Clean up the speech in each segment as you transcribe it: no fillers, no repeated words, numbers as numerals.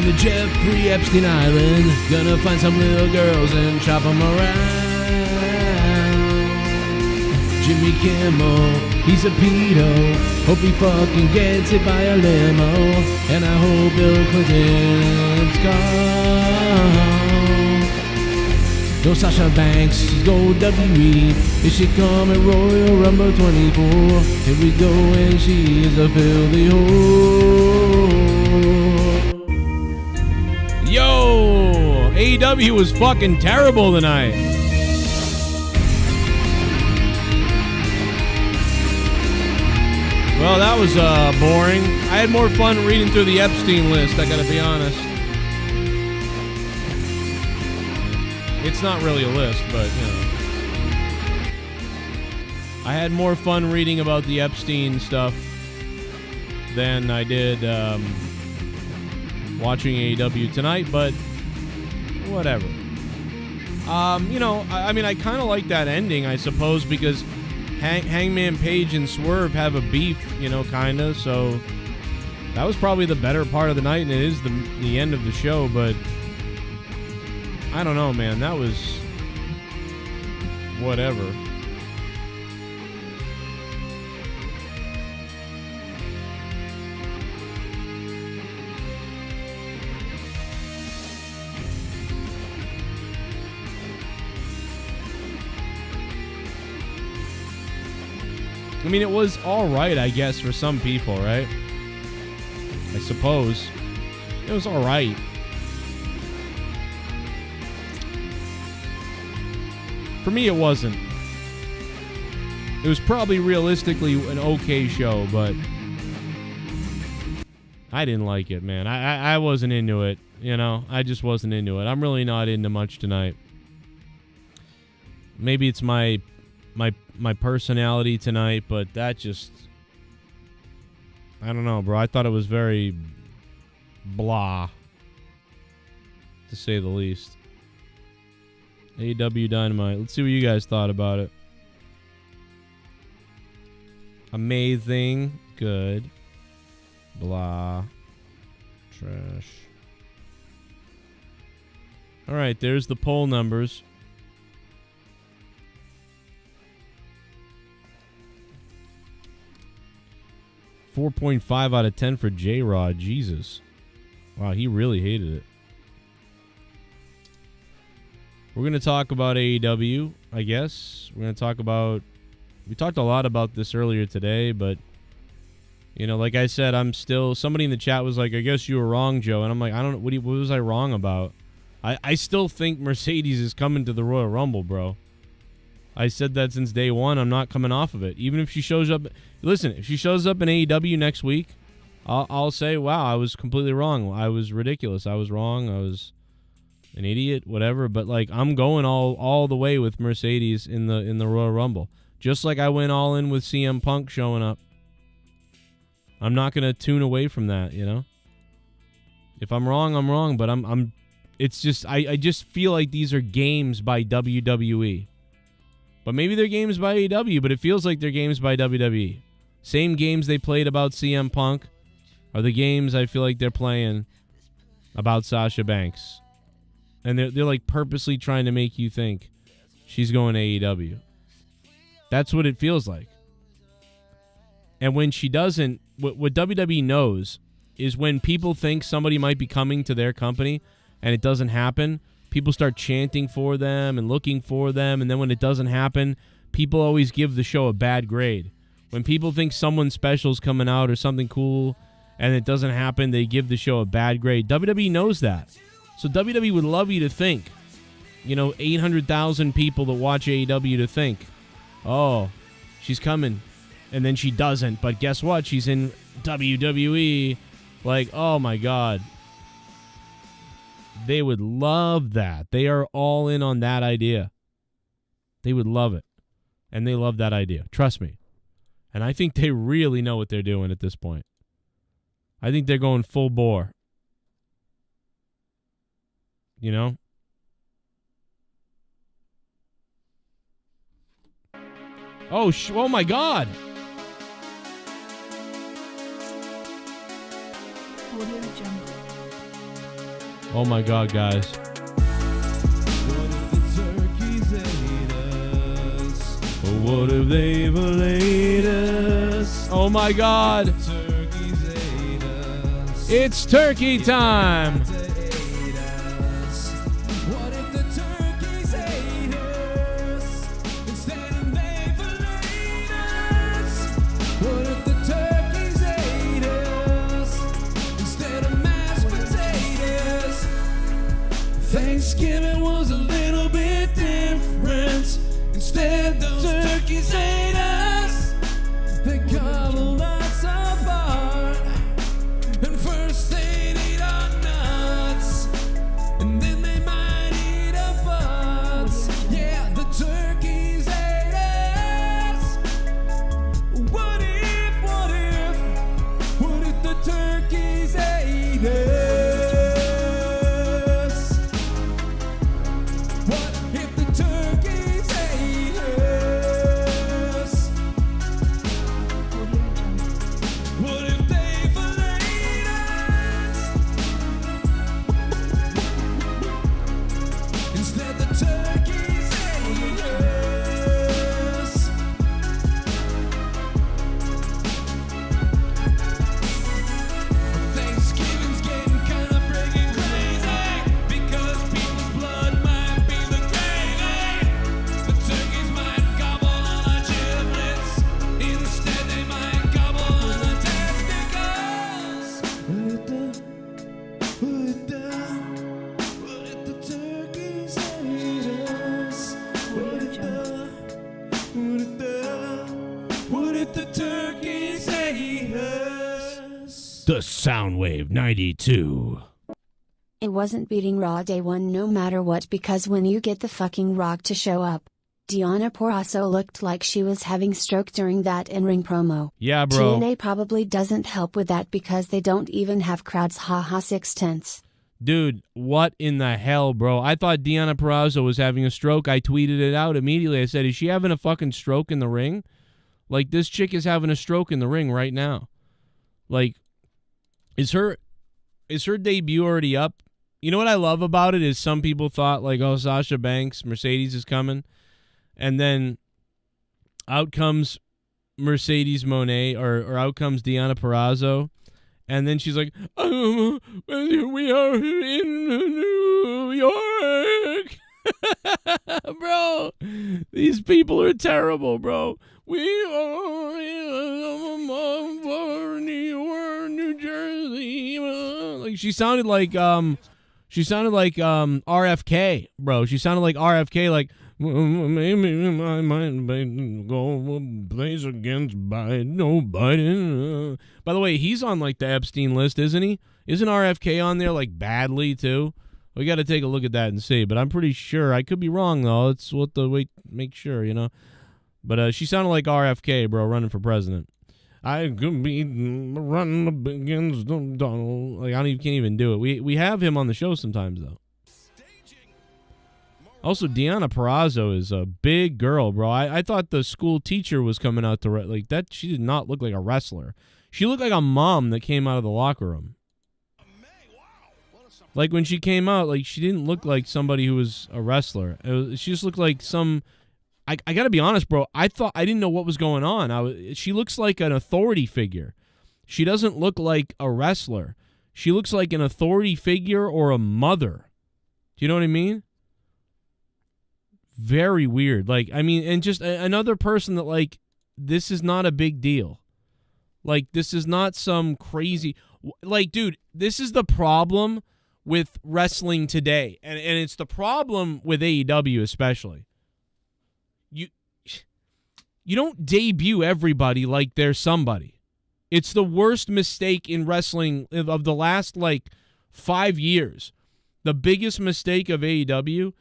to Jeffrey Epstein Island. Gonna find some little girls and chop them around. Jimmy Kimmel, he's a pedo. Hope he fucking gets hit by a limo. And I hope Bill Clinton's gone. No Sasha Banks, go WE. Is she coming Royal Rumble 24? Here we go, and she is a filthy whore. Yo! AEW was fucking terrible tonight. Well, that was boring. I had more fun reading through the Epstein list, I gotta be honest. It's not really a list, but, you know. I had more fun reading about the Epstein stuff than I did watching AEW tonight, but whatever. You know, I mean, I kind of like that ending, I suppose, because Hangman Page and Swerve have a beef, you know, kind of, so that was probably the better part of the night, and it is the end of the show, but I don't know, man. That was whatever. I mean, it was all right, I guess, for some people, right? I suppose. It was all right. For me, it wasn't. It was probably realistically an okay show, but I didn't like it, man. I wasn't into it, you know? I just wasn't into it. I'm really not into much tonight. Maybe it's my personality tonight, but that just, I don't know, bro. I thought it was very blah, to say the least. AEW Dynamite. Let's see what you guys thought about it. Amazing. Good. Blah. Trash. All right, there's the poll numbers. .5 out of 10 for J-Rod. Jesus. Wow, he really hated it. We're going to talk about AEW, I guess. We're going to talk about... We talked a lot about this earlier today, but... You know, like I said, I'm still... Somebody in the chat was like, I guess you were wrong, Joe. And I'm like, I don't know. What was I wrong about? I still think Mercedes is coming to the Royal Rumble, bro. I said that since day one. I'm not coming off of it. Even if she shows up... Listen, if she shows up in AEW next week, I'll say, wow, I was completely wrong. I was ridiculous. I was wrong. I was an idiot, whatever. But, like, I'm going all the way with Mercedes in the Royal Rumble. Just like I went all in with CM Punk showing up. I'm not going to tune away from that, you know? If I'm wrong, I'm wrong. But it's just, I just feel like these are games by WWE. But maybe they're games by AEW, but it feels like they're games by WWE. Same games they played about CM Punk are the games I feel like they're playing about Sasha Banks. And they're like purposely trying to make you think she's going to AEW. That's what it feels like. And when she doesn't, what WWE knows is when people think somebody might be coming to their company and it doesn't happen, people start chanting for them and looking for them, and then when it doesn't happen, people always give the show a bad grade. When people think someone special is coming out or something cool and it doesn't happen, they give the show a bad grade. WWE knows that. So WWE would love you to think, 800,000 people that watch AEW to think, oh, she's coming, and then she doesn't. But guess what? She's in WWE. Like, oh my God. They would love that. They are all in on that idea. They would love it. And they love that idea. Trust me. And I think they really know what they're doing at this point. I think they're going full bore. You know? Oh my God. Audio Jungle. Oh my God, guys. What if they've laid us? Oh my God. It's turkey time. What if the turkeys ate us instead of laid us? What if the turkeys ate us instead of mashed potatoes? Thanksgiving was a little bit different. Instead, those turkeys ate us. They gobbled us apart. And first they'd eat our nuts, and then they might eat our butts. Yeah, the turkeys ate us. What if the turkeys ate us? What if the turkeys ate us? What if they filleted us? Instead the turkeys ate us. Thanksgiving's getting kinda friggin' crazy because people's blood might be the gravy. The turkeys might gobble on our giblets. Instead they might gobble on the testicles. What if the turkeys ate us? What if the turkeys ate us? The Soundwave 92. It wasn't beating Raw day one no matter what, because when you get the fucking Rock to show up. Deonna Purrazzo looked like she was having stroke during that in-ring promo. Yeah, bro. TNA probably doesn't help with that because they don't even have crowds, haha 6/10. Dude, what in the hell, bro? I thought Deonna Purrazzo was having a stroke. I tweeted it out immediately. I said, is she having a fucking stroke in the ring? Like, this chick is having a stroke in the ring right now. Like, is her debut already up? You know what I love about it is some people thought, like, oh, Sasha Banks, Mercedes is coming. And then out comes Mercedes Moné, or out comes Deonna Purrazzo. And then she's like, oh, we are in New York. Bro, these people are terrible, bro. We are in New Jersey. Like, she sounded like RFK, bro. She sounded like RFK, like, maybe my mind go plays against Biden. By the way, he's on like the Epstein list, isn't he? Isn't RFK on there like badly too? We got to take a look at that and see. But I'm pretty sure. I could be wrong though. It's what the wait make sure, you know. But she sounded like RFK, bro, running for president. I could be running against Donald. Like, can't even do it. We have him on the show sometimes though. Also, Deonna Purrazzo is a big girl, bro. I thought the school teacher was coming out to like that. She did not look like a wrestler. She looked like a mom that came out of the locker room. Like when she came out, like she didn't look like somebody who was a wrestler. She just looked like some. I gotta be honest, bro. I didn't know what was going on. She looks like an authority figure. She doesn't look like a wrestler. She looks like an authority figure or a mother. Do you know what I mean? Very weird. Like, I mean, and just another person that, like, this is not a big deal. Like, this is not some crazy... Like, dude, this is the problem with wrestling today. And it's the problem with AEW especially. You don't debut everybody like they're somebody. It's the worst mistake in wrestling of the last, like, 5 years. The biggest mistake of AEW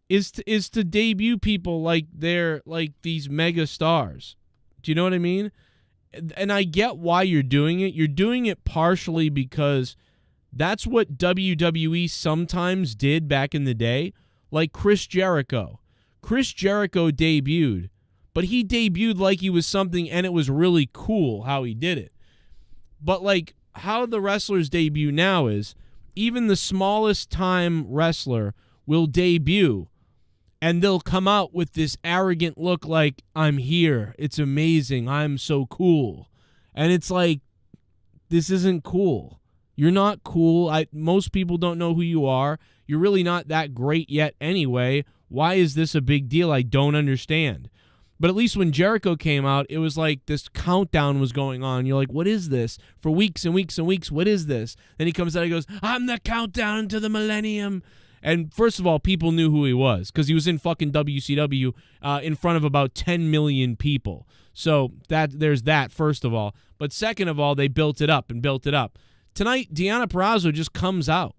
is to debut people like they're like these mega stars. Do you know what I mean? And I get why you're doing it. You're doing it partially because that's what WWE sometimes did back in the day. Like Chris Jericho. Chris Jericho debuted, but he debuted like he was something, and it was really cool how he did it. But like how the wrestlers debut now is even the smallest time wrestler will debut and they'll come out with this arrogant look like, I'm here. It's amazing. I'm so cool. And it's like, this isn't cool. You're not cool. Most people don't know who you are. You're really not that great yet anyway. Why is this a big deal? I don't understand. But at least when Jericho came out, it was like this countdown was going on. You're like, what is this? For weeks and weeks and weeks, what is this? Then he comes out and goes, I'm the countdown to the millennium. And first of all, people knew who he was because he was in fucking WCW in front of about 10 million people. So there's that, first of all. But second of all, they built it up and built it up. Tonight, Deonna Purrazzo just comes out,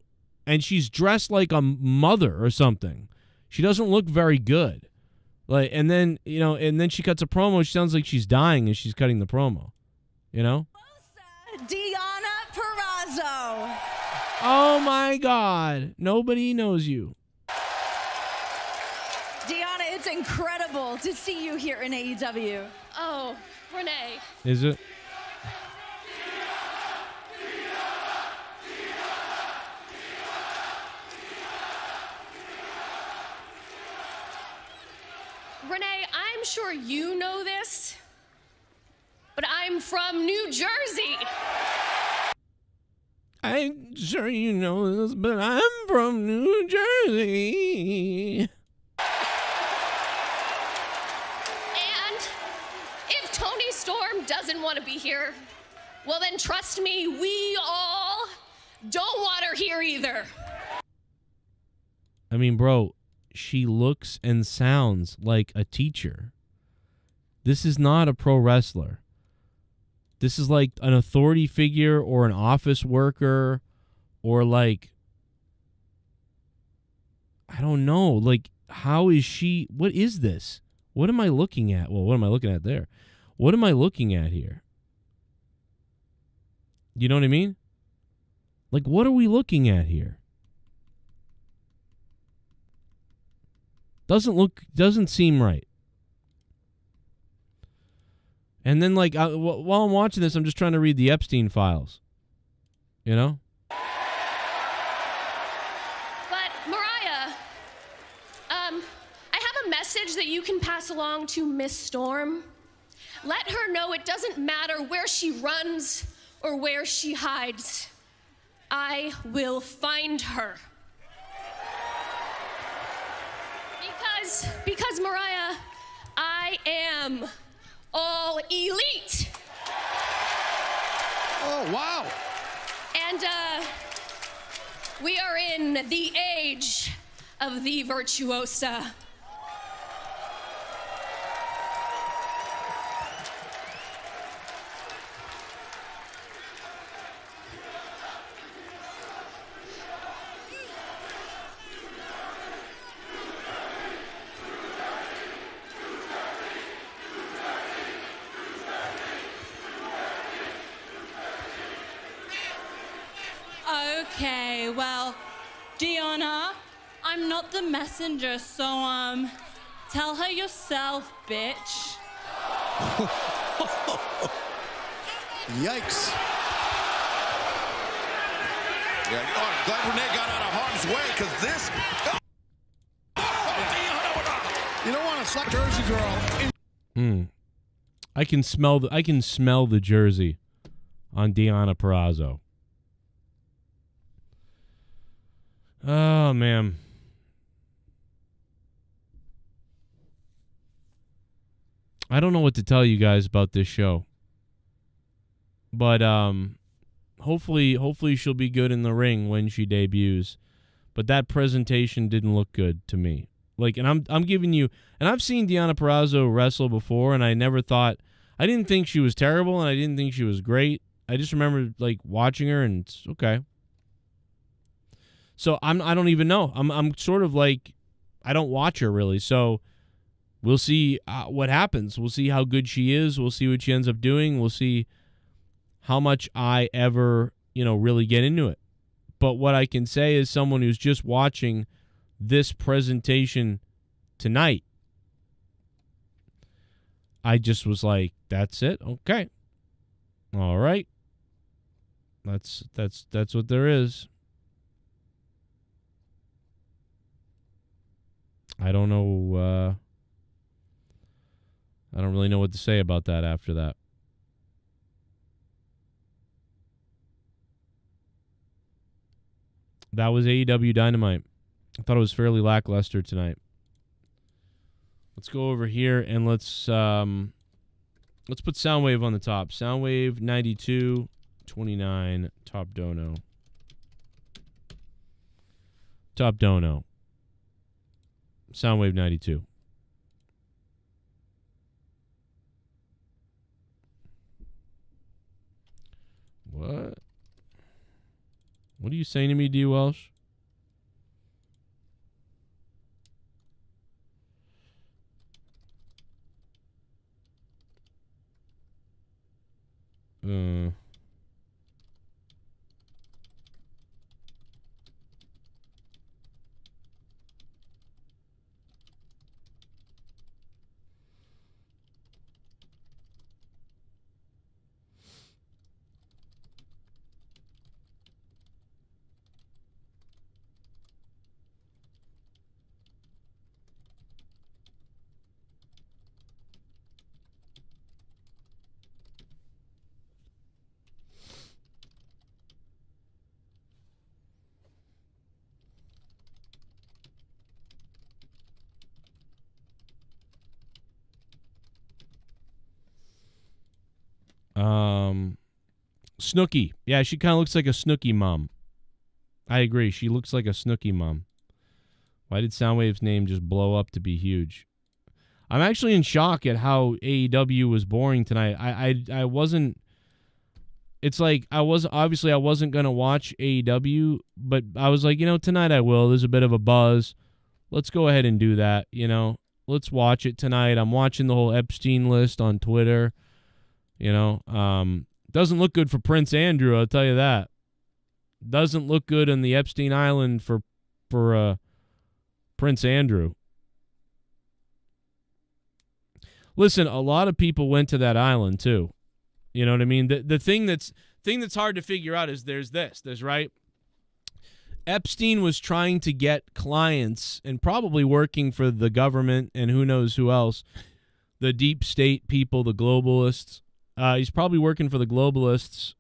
and she's dressed like a mother or something. She doesn't look very good. And then she cuts a promo. She sounds like she's dying as she's cutting the promo. You know? Deonna Purrazzo. Oh my God. Nobody knows you. Deonna, it's incredible to see you here in AEW. Oh, Renee. Is it? Renee, I'm sure you know this, but I'm from New Jersey. I'm sure you know this, but I'm from New Jersey. And if Tony Storm doesn't want to be here, well then trust me, we all don't want her here either. I mean, bro, she looks and sounds like a teacher. This is not a pro wrestler. This is like an authority figure or an office worker or like, I don't know. Like, how is she? What is this? What am I looking at? Well, what am I looking at there? What am I looking at here? You know what I mean? Like, what are we looking at here? Doesn't seem right. And then, like, while I'm watching this, I'm just trying to read the Epstein files. You know? But, Mariah, I have a message that you can pass along to Miss Storm. Let her know it doesn't matter where she runs or where she hides. I will find her. Because Mariah, I am all elite. Oh, wow. And we are in the age of the virtuosa. Okay, well, Deonna, I'm not the messenger, so, tell her yourself, bitch. Yikes. Yeah, oh, I'm glad Renee got out of harm's way, because this... You don't want to slap Jersey girl. I can smell the jersey on Deonna Purrazzo. Oh, man. I don't know what to tell you guys about this show. But hopefully she'll be good in the ring when she debuts. But that presentation didn't look good to me. Like, and I'm giving you, and I've seen Deonna Purrazzo wrestle before, and I didn't think she was terrible, and I didn't think she was great. I just remember like watching her, and it's okay. So I don't even know. I'm sort of like, I don't watch her really. So we'll see what happens. We'll see how good she is. We'll see what she ends up doing. We'll see how much I ever, really get into it. But what I can say is someone who's just watching this presentation tonight, I just was like, that's it. Okay. All right. That's what there is. I don't know. I don't really know what to say about that after that. That was AEW Dynamite. I thought it was fairly lackluster tonight. Let's go over here and let's put Soundwave on the top. Soundwave 92.29 top dono. Top dono. Soundwave 92. What? What are you saying to me, D. Welsh? Snooki. Yeah, she kind of looks like a Snooki mom. I agree. She looks like a Snooki mom. Why did Soundwave's name just blow up to be huge? I'm actually in shock at how AEW was boring tonight. I wasn't. It's like I wasn't gonna watch AEW, but I was like, tonight I will. There's a bit of a buzz. Let's go ahead and do that. Let's watch it tonight. I'm watching the whole Epstein list on Twitter. Doesn't look good for Prince Andrew, I'll tell you that. Doesn't look good on the Epstein Island for Prince Andrew. Listen, a lot of people went to that island too. You know what I mean? The thing that's hard to figure out is there's right. Epstein was trying to get clients and probably working for the government and who knows who else, the deep state people, the globalists. He's probably working for the globalists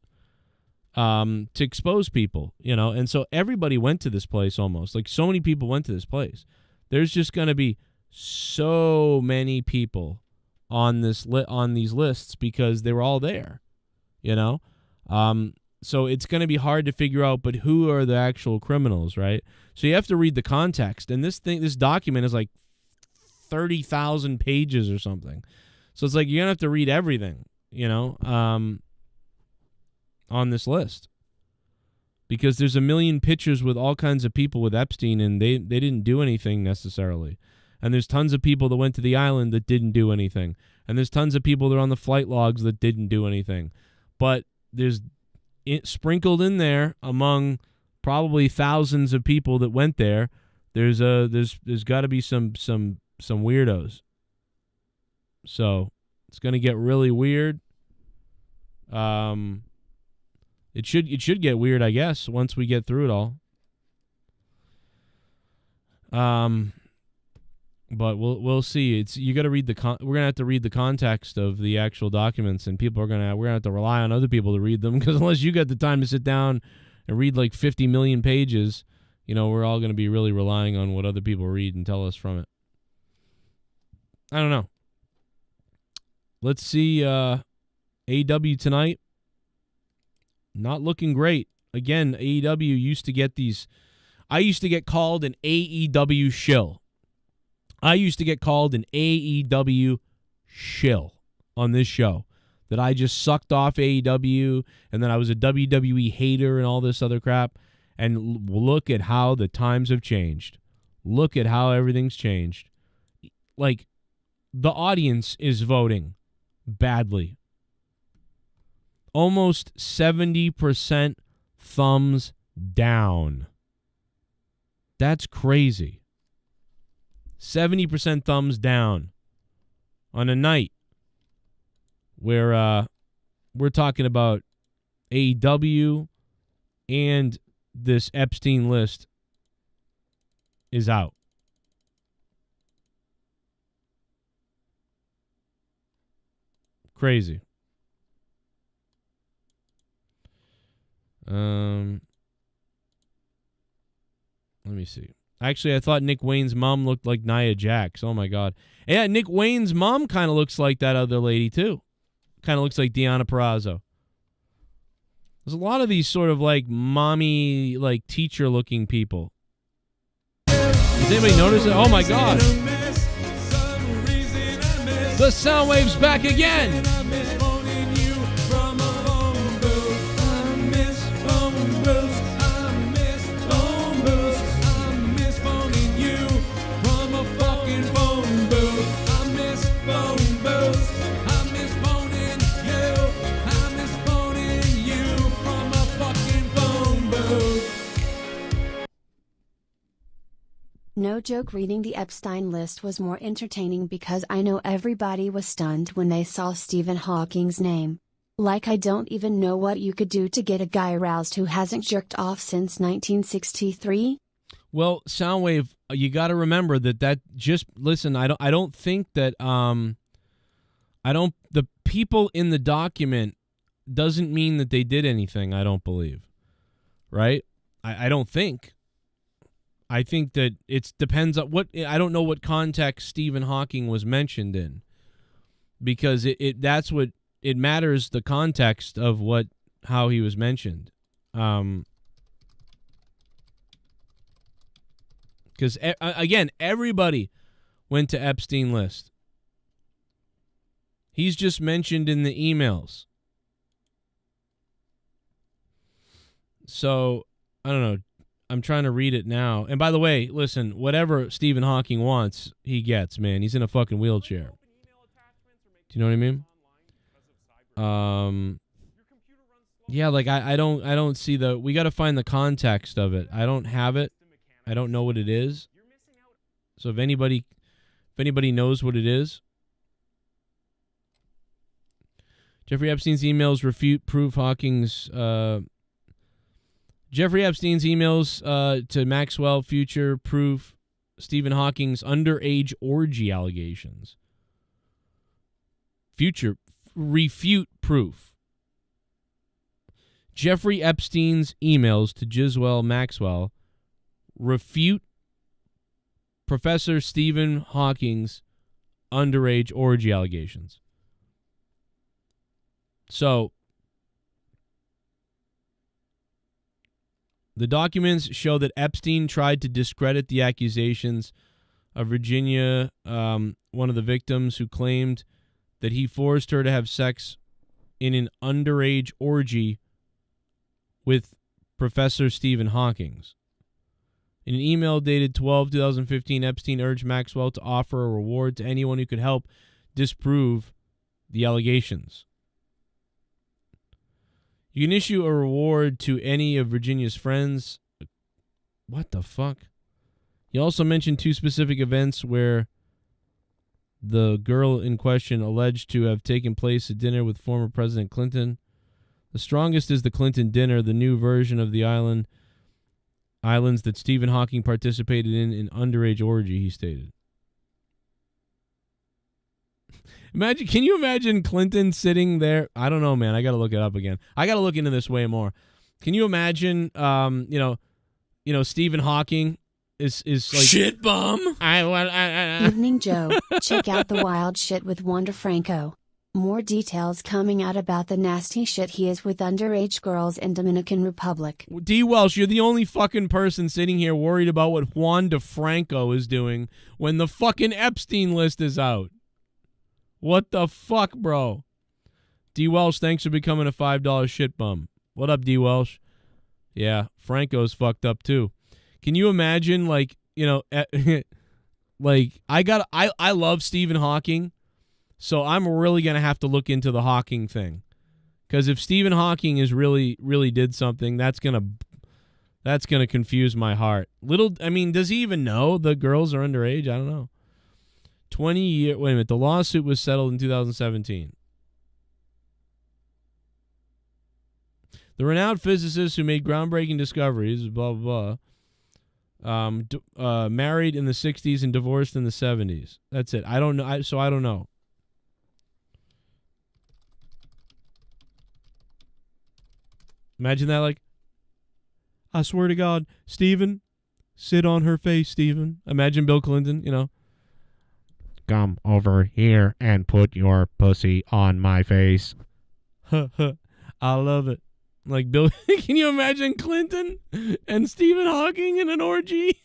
to expose people, and so everybody went to this place almost. Like so many people went to this place. There's just going to be so many people on these lists because they were all there, So it's going to be hard to figure out, but who are the actual criminals, right? So you have to read the context, and this document is like 30,000 pages or something. So it's like you're going to have to read everything. On this list. Because there's a million pictures with all kinds of people with Epstein, and they didn't do anything necessarily. And there's tons of people that went to the island that didn't do anything. And there's tons of people that are on the flight logs that didn't do anything. But there's sprinkled in there among probably thousands of people that went there, there's got to be some weirdos. So it's going to get really weird. It should get weird, I guess, once we get through it all. But we'll see. You got to read we're gonna have to read the context of the actual documents, and we're gonna have to rely on other people to read them, because unless you got the time to sit down and read like 50 million pages, we're all gonna be really relying on what other people read and tell us from it. I don't know. Let's see. AEW tonight, not looking great. Again, AEW used to get these. I used to get called an AEW shill. I used to get called an AEW shill on this show. That I just sucked off AEW, and then I was a WWE hater and all this other crap. And look at how the times have changed. Look at how everything's changed. Like, the audience is voting badly. Almost 70% thumbs down. That's crazy. 70% thumbs down on a night where we're talking about AEW and this Epstein list is out. Crazy. Let me see. Actually, I thought Nick Wayne's mom looked like Nia Jax. Oh, my God. Yeah, Nick Wayne's mom kind of looks like that other lady, too. Kind of looks like Deonna Purrazzo. There's a lot of these sort of like mommy, like teacher-looking people. Does anybody notice it? Oh, my God. The sound wave's back again. No joke, reading the Epstein list was more entertaining because I know everybody was stunned when they saw Stephen Hawking's name. Like, I don't even know what you could do to get a guy aroused who hasn't jerked off since 1963. Well, Soundwave, you got to remember that just listen. I don't think that the people in the document doesn't mean that they did anything. I don't believe, right? I don't think. I think that it depends on I don't know what context Stephen Hawking was mentioned in, because that's what it matters, the context of how he was mentioned. Because again, everybody went to Epstein list. He's just mentioned in the emails. So I don't know. I'm trying to read it now. And by the way, listen, whatever Stephen Hawking wants, he gets, man. He's in a fucking wheelchair. Do you know what I mean? Yeah, like I don't see we got to find the context of it. I don't have it. I don't know what it is. So if anybody knows what it is. Jeffrey Epstein's emails refute proof Hawking's Jeffrey Epstein's emails to Maxwell future proof Stephen Hawking's underage orgy allegations. Future refute proof. Jeffrey Epstein's emails to Giswell Maxwell refute Professor Stephen Hawking's underage orgy allegations. So, the documents show that Epstein tried to discredit the accusations of Virginia, one of the victims, who claimed that he forced her to have sex in an underage orgy with Professor Stephen Hawking. In an email dated 12/2015, Epstein urged Maxwell to offer a reward to anyone who could help disprove the allegations. You can issue a reward to any of Virginia's friends. What the fuck? He also mentioned two specific events where the girl in question alleged to have taken place at dinner with former President Clinton. The strongest is the Clinton dinner, the new version of the islands that Stephen Hawking participated in an underage orgy, he stated. Can you imagine Clinton sitting there? I don't know, man. I got to look it up again. I got to look into this way more. Can you imagine, Stephen Hawking is like shit bum. Evening Joe, check out the wild shit with Wanda Franco. More details coming out about the nasty shit he is with underage girls in Dominican Republic. D. Welsh, you're the only fucking person sitting here worried about what Juan DeFranco is doing when the fucking Epstein list is out. What the fuck, bro? D. Welsh, thanks for becoming a $5 shit bum. What up, D. Welsh? Yeah, Franco's fucked up too. Can you imagine, I love Stephen Hawking, so I'm really going to have to look into the Hawking thing. Because if Stephen Hawking is really did something, that's going to confuse my heart. Does he even know the girls are underage? I don't know. 20 years. Wait a minute. The lawsuit was settled in 2017. The renowned physicist who made groundbreaking discoveries, blah, blah, blah, married in the 60s and divorced in the 70s. That's it. I don't know. I don't know. Imagine that, like, I swear to God, Steven, sit on her face, Steven. Imagine Bill Clinton, you know. Come over here and put your pussy on my face. I love it. Like Bill, can you imagine Clinton and Stephen Hawking in an orgy?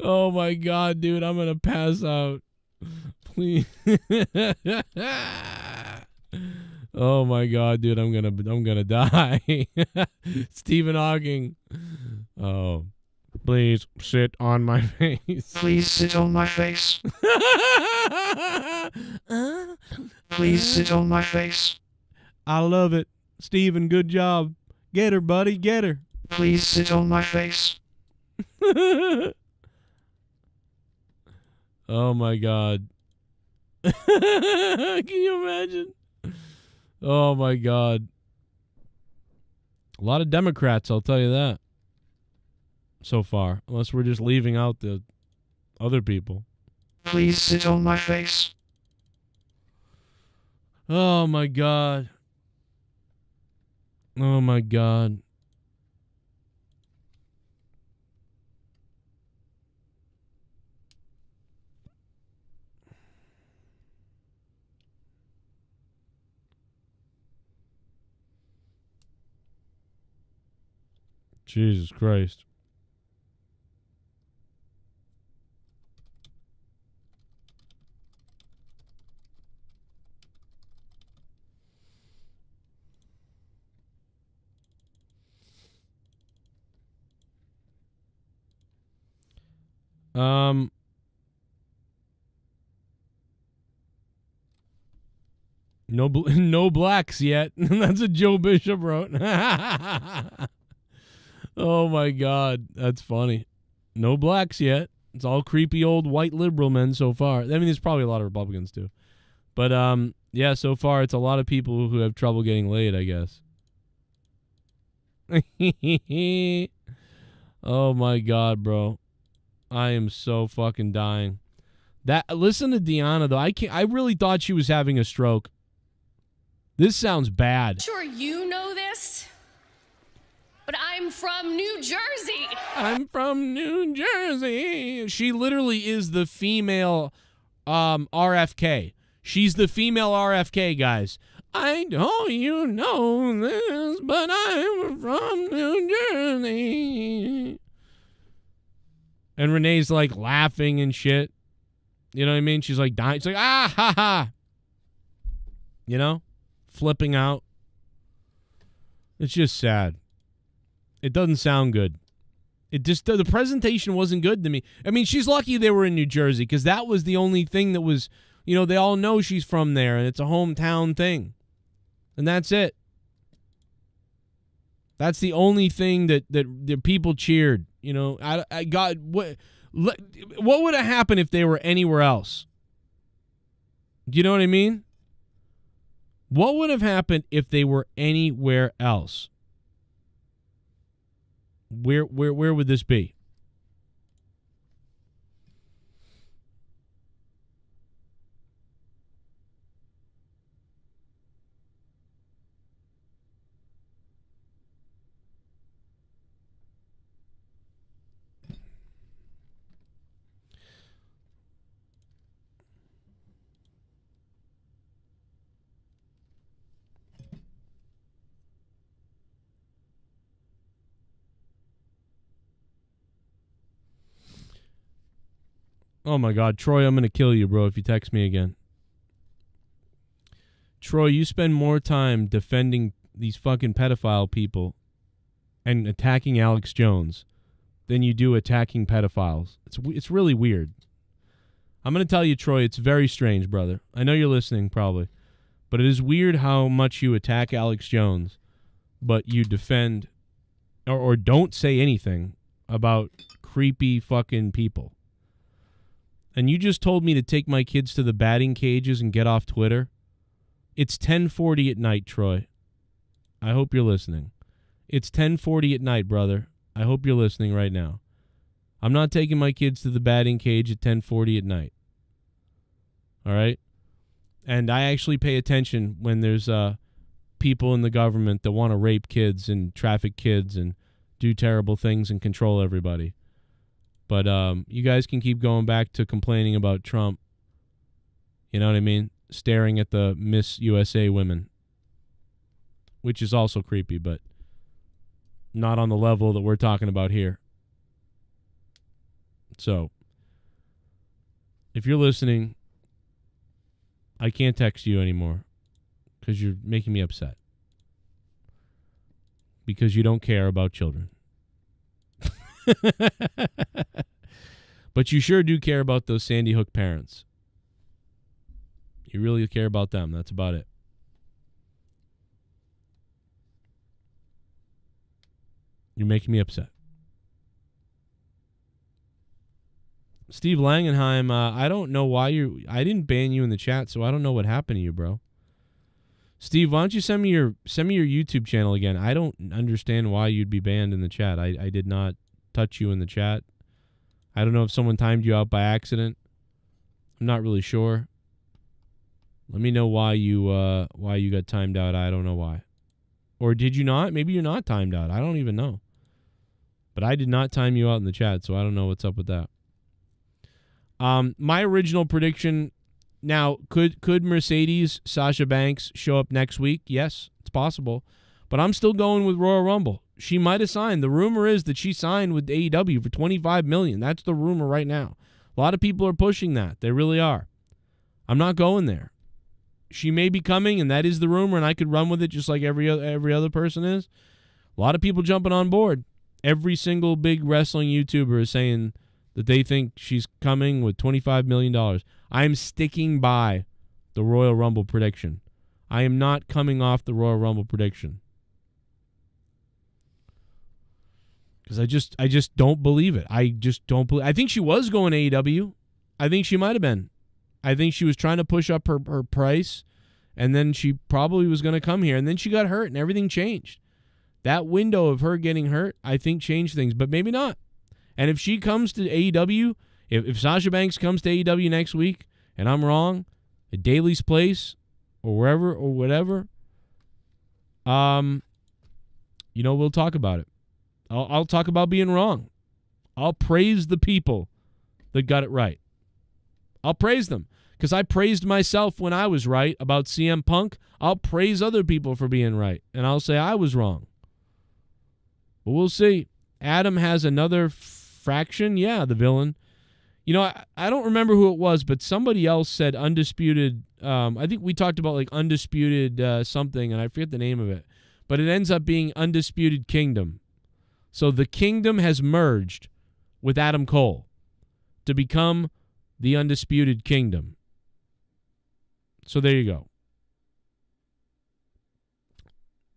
Oh my God, dude, I'm gonna pass out. Please. Oh my God, dude, I'm gonna die. Stephen Hawking. Oh, please sit on my face. Please sit on my face. Please sit on my face. I love it. Steven, good job. Get her, buddy, get her. Please sit on my face. Oh my God. Can you imagine? Oh my God. A lot of Democrats, I'll tell you that. So far. Unless we're just leaving out the other people. Please sit on my face. Oh my God. Oh my God. Jesus Christ. No blacks yet. That's what Joe Bishop wrote. Oh my God, that's funny. No blacks yet. It's all creepy old white liberal men so far. I mean, there's probably a lot of Republicans too. But yeah, so far it's a lot of people who have trouble getting laid, I guess. Oh my God, bro. I am so fucking dying. Listen to Deanna though. I really thought she was having a stroke. This sounds bad. Sure, you know this, but I'm from New Jersey. I'm from New Jersey. She literally is the female RFK. She's the female RFK, guys. I know you know this, but I'm from New Jersey. And Renee's like laughing and shit. You know what I mean? She's like dying. She's like, ah, ha, ha. You know? Flipping out. It's just sad. It doesn't sound good. It just, the presentation wasn't good to me. I mean, she's lucky they were in New Jersey because that was the only thing that was, you know, they all know she's from there and it's a hometown thing. And that's it. That's the only thing that the people cheered. You know, I got, what would have happened if they were anywhere else? Do you know what I mean? What would have happened if they were anywhere else? Where would this be? Oh my God, Troy, I'm going to kill you, bro, if you text me again. Troy, you spend more time defending these fucking pedophile people and attacking Alex Jones than you do attacking pedophiles. It's really weird. I'm going to tell you, Troy, it's very strange, brother. I know you're listening, probably. But it is weird how much you attack Alex Jones, but you defend or don't say anything about creepy fucking people. And you just told me to take my kids to the batting cages and get off Twitter. It's 10:40 at night, Troy. I hope you're listening. It's 10:40 at night, brother. I hope you're listening right now. I'm not taking my kids to the batting cage at 10:40 at night. All right? And I actually pay attention when there's people in the government that want to rape kids and traffic kids and do terrible things and control everybody. But you guys can keep going back to complaining about Trump. You know what I mean? Staring at the Miss USA women, which is also creepy, but not on the level that we're talking about here. So, if you're listening, I can't text you anymore because you're making me upset. Because you don't care about children. But you sure do care about those Sandy Hook parents. You really care about them. That's about it. You're making me upset. Steve Langenheim, I don't know why I didn't ban you in the chat, so I don't know what happened to you, bro. Steve, why don't you send me your YouTube channel again? I don't understand why you'd be banned in the chat. I did not touch you in the chat. I don't know if someone timed you out by accident. I'm not really sure. Let me know why you got timed out. I don't know why. Or did you not? Maybe you're not timed out. I don't even know. But I did not time you out in the chat, so I don't know what's up with that. My original prediction, now, could Mercedes, Sasha Banks show up next week? Yes, it's possible. But I'm still going with Royal Rumble. She might have signed. The rumor is that she signed with AEW for $25 million. That's the rumor right now. A lot of people are pushing that. They really are. I'm not going there. She may be coming, and that is the rumor, and I could run with it just like every other person is. A lot of people jumping on board. Every single big wrestling YouTuber is saying that they think she's coming with $25 million. I'm sticking by the Royal Rumble prediction. I am not coming off the Royal Rumble prediction. Because I just don't believe it. I just don't believe. I think she was going to AEW. I think she might have been. I think she was trying to push up her price, and then she probably was going to come here, and then she got hurt, and everything changed. That window of her getting hurt, I think, changed things, but maybe not. And if she comes to AEW, if Sasha Banks comes to AEW next week, and I'm wrong, at Daly's Place or wherever or whatever, we'll talk about it. I'll talk about being wrong. I'll praise the people that got it right. I'll praise them because I praised myself when I was right about CM Punk. I'll praise other people for being right, and I'll say I was wrong. But we'll see. Adam has another fraction. Yeah, the villain. You know, I don't remember who it was, but somebody else said undisputed. I think we talked about like undisputed something, and I forget the name of it. But it ends up being Undisputed Kingdom. So the kingdom has merged with Adam Cole to become the Undisputed Kingdom. So there you go.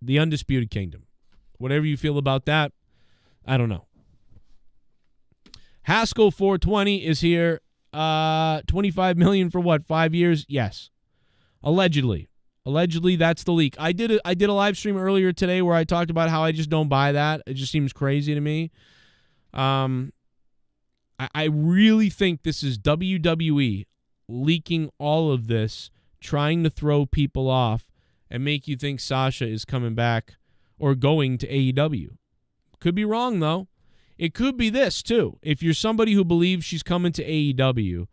The Undisputed Kingdom. Whatever you feel about that, I don't know. Haskell 420 is here. $25 million for what? 5 years? Yes. Allegedly. Allegedly, that's the leak. I did a live stream earlier today where I talked about how I just don't buy that. It just seems crazy to me. I really think this is WWE leaking all of this, trying to throw people off and make you think Sasha is coming back or going to AEW. Could be wrong, though. It could be this, too. If you're somebody who believes she's coming to AEW,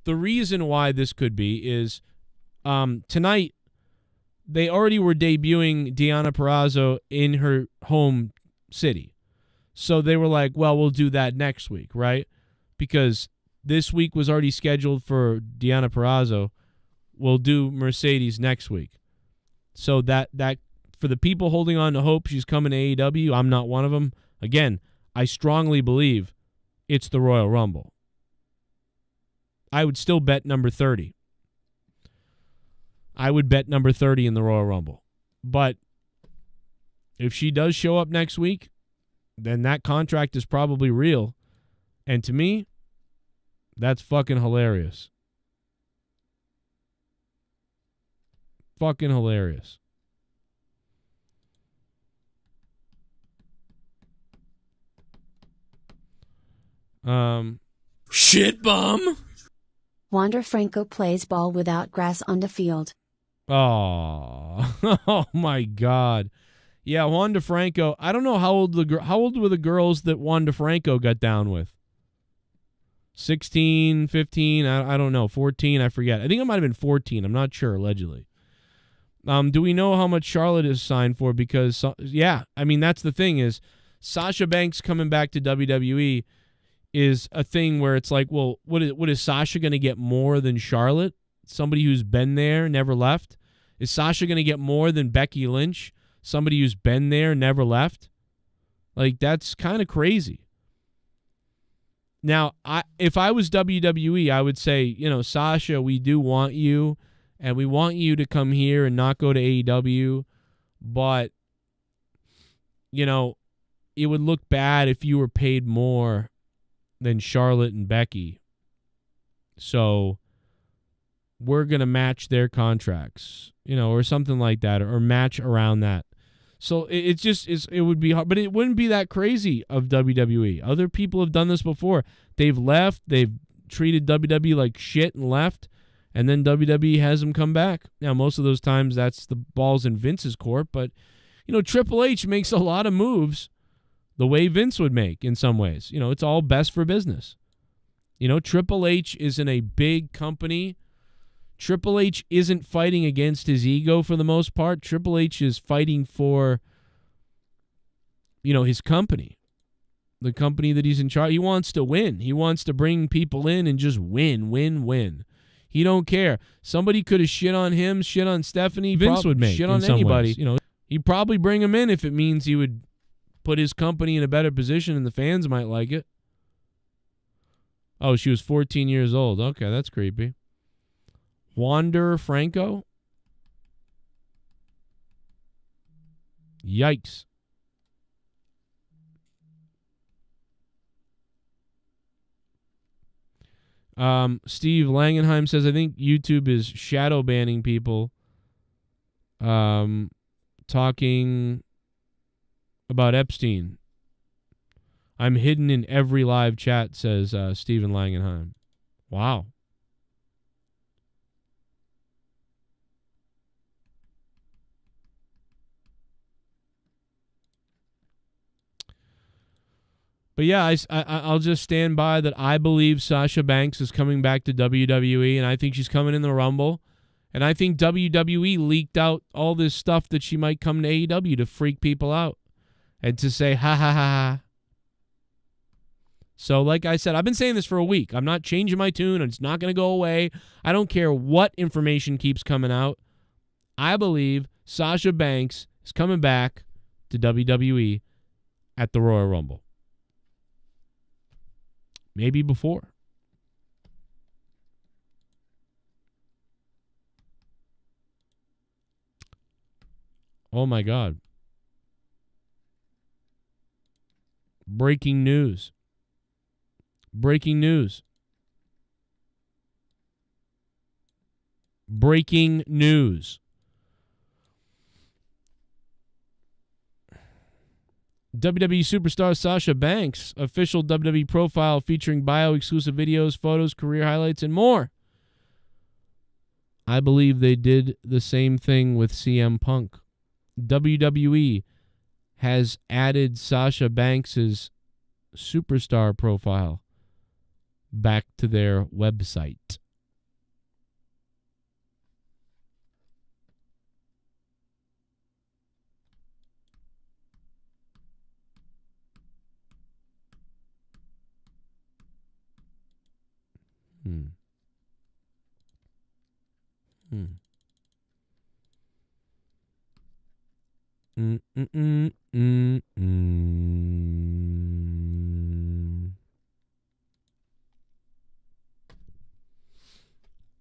the reason why this could be is tonight, they already were debuting Deonna Purrazzo in her home city. So they were like, well, we'll do that next week, right? Because this week was already scheduled for Deonna Purrazzo. We'll do Mercedes next week. So that for the people holding on to hope she's coming to AEW, I'm not one of them. Again, I strongly believe it's the Royal Rumble. I would still bet number 30. I would bet number 30 in the Royal Rumble. But if she does show up next week, then that contract is probably real. And to me, that's fucking hilarious. Fucking hilarious. Shit bum. Wander Franco plays ball without grass on the field. Oh, oh my God. Yeah, Juan DeFranco. I don't know how old were the girls that Juan DeFranco got down with. 16, 15, I don't know, 14, I forget. I think it might have been 14. I'm not sure, allegedly. Do we know how much Charlotte is signed for? Because, yeah, I mean, that's the thing is Sasha Banks coming back to WWE is a thing where it's like, well, what is Sasha going to get more than Charlotte? Somebody who's been there, never left? Is Sasha going to get more than Becky Lynch? Somebody who's been there, never left? Like, that's kind of crazy. Now, if I was WWE, I would say, Sasha, we do want you, and we want you to come here and not go to AEW, but, it would look bad if you were paid more than Charlotte and Becky. So we're going to match their contracts, or something like that, or match around that. So it would be hard, but it wouldn't be that crazy of WWE. Other people have done this before. They've left, they've treated WWE like shit and left, and then WWE has them come back. Now, most of those times that's the ball's in Vince's court, but, Triple H makes a lot of moves the way Vince would make in some ways. It's all best for business. Triple H is in a big company. Triple H isn't fighting against his ego for the most part. Triple H is fighting for, his company, the company that he's in charge. He wants to win. He wants to bring people in and just win. He don't care. Somebody could have shit on him, shit on Stephanie. Vince would make shit on anybody. He'd probably bring him in if it means he would put his company in a better position and the fans might like it. Oh, she was 14 years old. Okay, that's creepy. Wander Franco? Yikes. Steve Langenheim says, I think YouTube is shadow banning people talking about Epstein. I'm hidden in every live chat, says Steven Langenheim. Wow. But yeah, I'll just stand by that. I believe Sasha Banks is coming back to WWE, and I think she's coming in the Rumble. And I think WWE leaked out all this stuff that she might come to AEW to freak people out and to say, ha, ha, ha, ha. So like I said, I've been saying this for a week. I'm not changing my tune. It's not going to go away. I don't care what information keeps coming out. I believe Sasha Banks is coming back to WWE at the Royal Rumble. Maybe before. Oh my God. Breaking news. Breaking news. Breaking news. WWE superstar Sasha Banks, official WWE profile featuring bio, exclusive videos, photos, career highlights, and more. I believe they did the same thing with CM Punk. WWE has added Sasha Banks's superstar profile back to their website.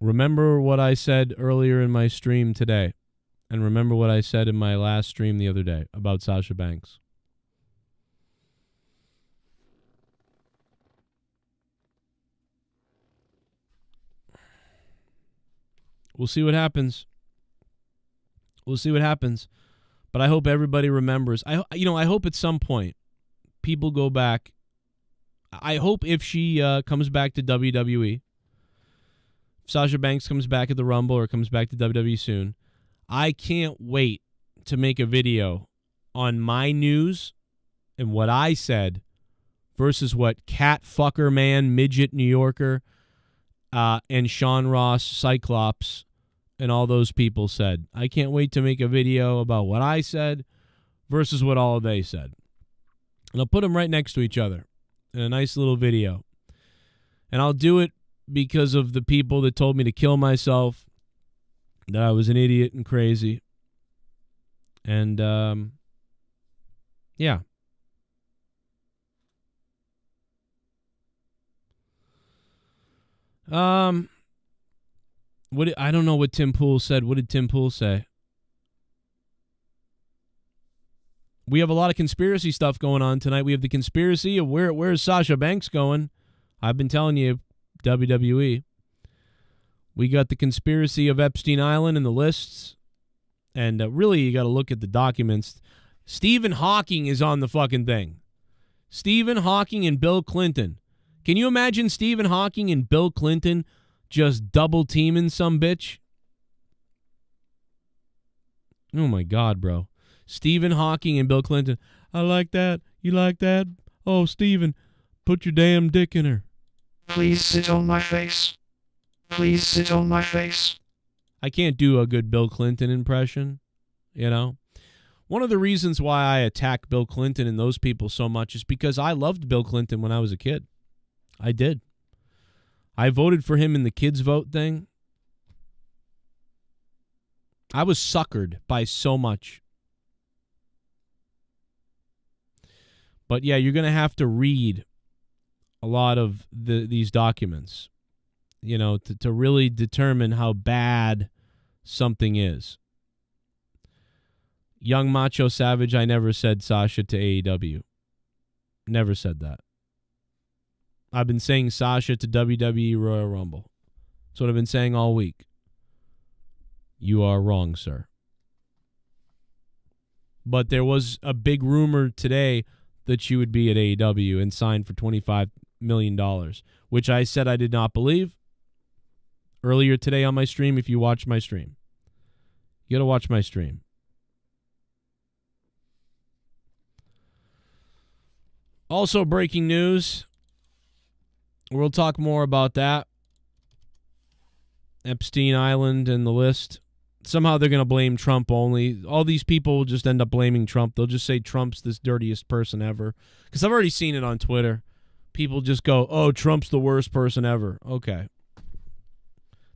Remember what I said earlier in my stream today, and remember what I said in my last stream the other day about Sasha Banks. We'll see what happens. We'll see what happens. But I hope everybody remembers. I hope at some point people go back. I hope if she comes back to WWE, if Sasha Banks comes back at the Rumble or comes back to WWE soon, I can't wait to make a video on my news and what I said versus what Cat Fucker Man, Midget New Yorker, and Sean Ross, Cyclops, and all those people said. I can't wait to make a video about what I said versus what all they said. And I'll put them right next to each other in a nice little video. And I'll do it because of the people that told me to kill myself, that I was an idiot and crazy. And, yeah. I don't know what Tim Pool said. What did Tim Pool say? We have a lot of conspiracy stuff going on tonight. We have the conspiracy of where is Sasha Banks going? I've been telling you, WWE. We got the conspiracy of Epstein Island and the lists. And really, you got to look at the documents. Stephen Hawking is on the fucking thing. Stephen Hawking and Bill Clinton. Can you imagine Stephen Hawking and Bill Clinton just double teaming some bitch? Oh my God, bro. Stephen Hawking and Bill Clinton. I like that. You like that? Oh, Stephen, put your damn dick in her. Please sit on my face. Please sit on my face. I can't do a good Bill Clinton impression, you know? One of the reasons why I attack Bill Clinton and those people so much is because I loved Bill Clinton when I was a kid. I did. I voted for him in the kids' vote thing. I was suckered by so much. But yeah, you're going to have to read a lot of these documents, you know, to really determine how bad something is. Young Macho Savage, I never said Sasha to AEW. Never said that. I've been saying Sasha to WWE Royal Rumble. That's what I've been saying all week. You are wrong, sir. But there was a big rumor today that she would be at AEW and signed for $25 million, which I said I did not believe earlier today on my stream. If you watch my stream, you got to watch my stream. Also, breaking news. We'll talk more about that. Epstein Island and the list. Somehow they're going to blame Trump only. All these people will just end up blaming Trump. They'll just say Trump's this dirtiest person ever. Because I've already seen it on Twitter. People just go, oh, Trump's the worst person ever. Okay.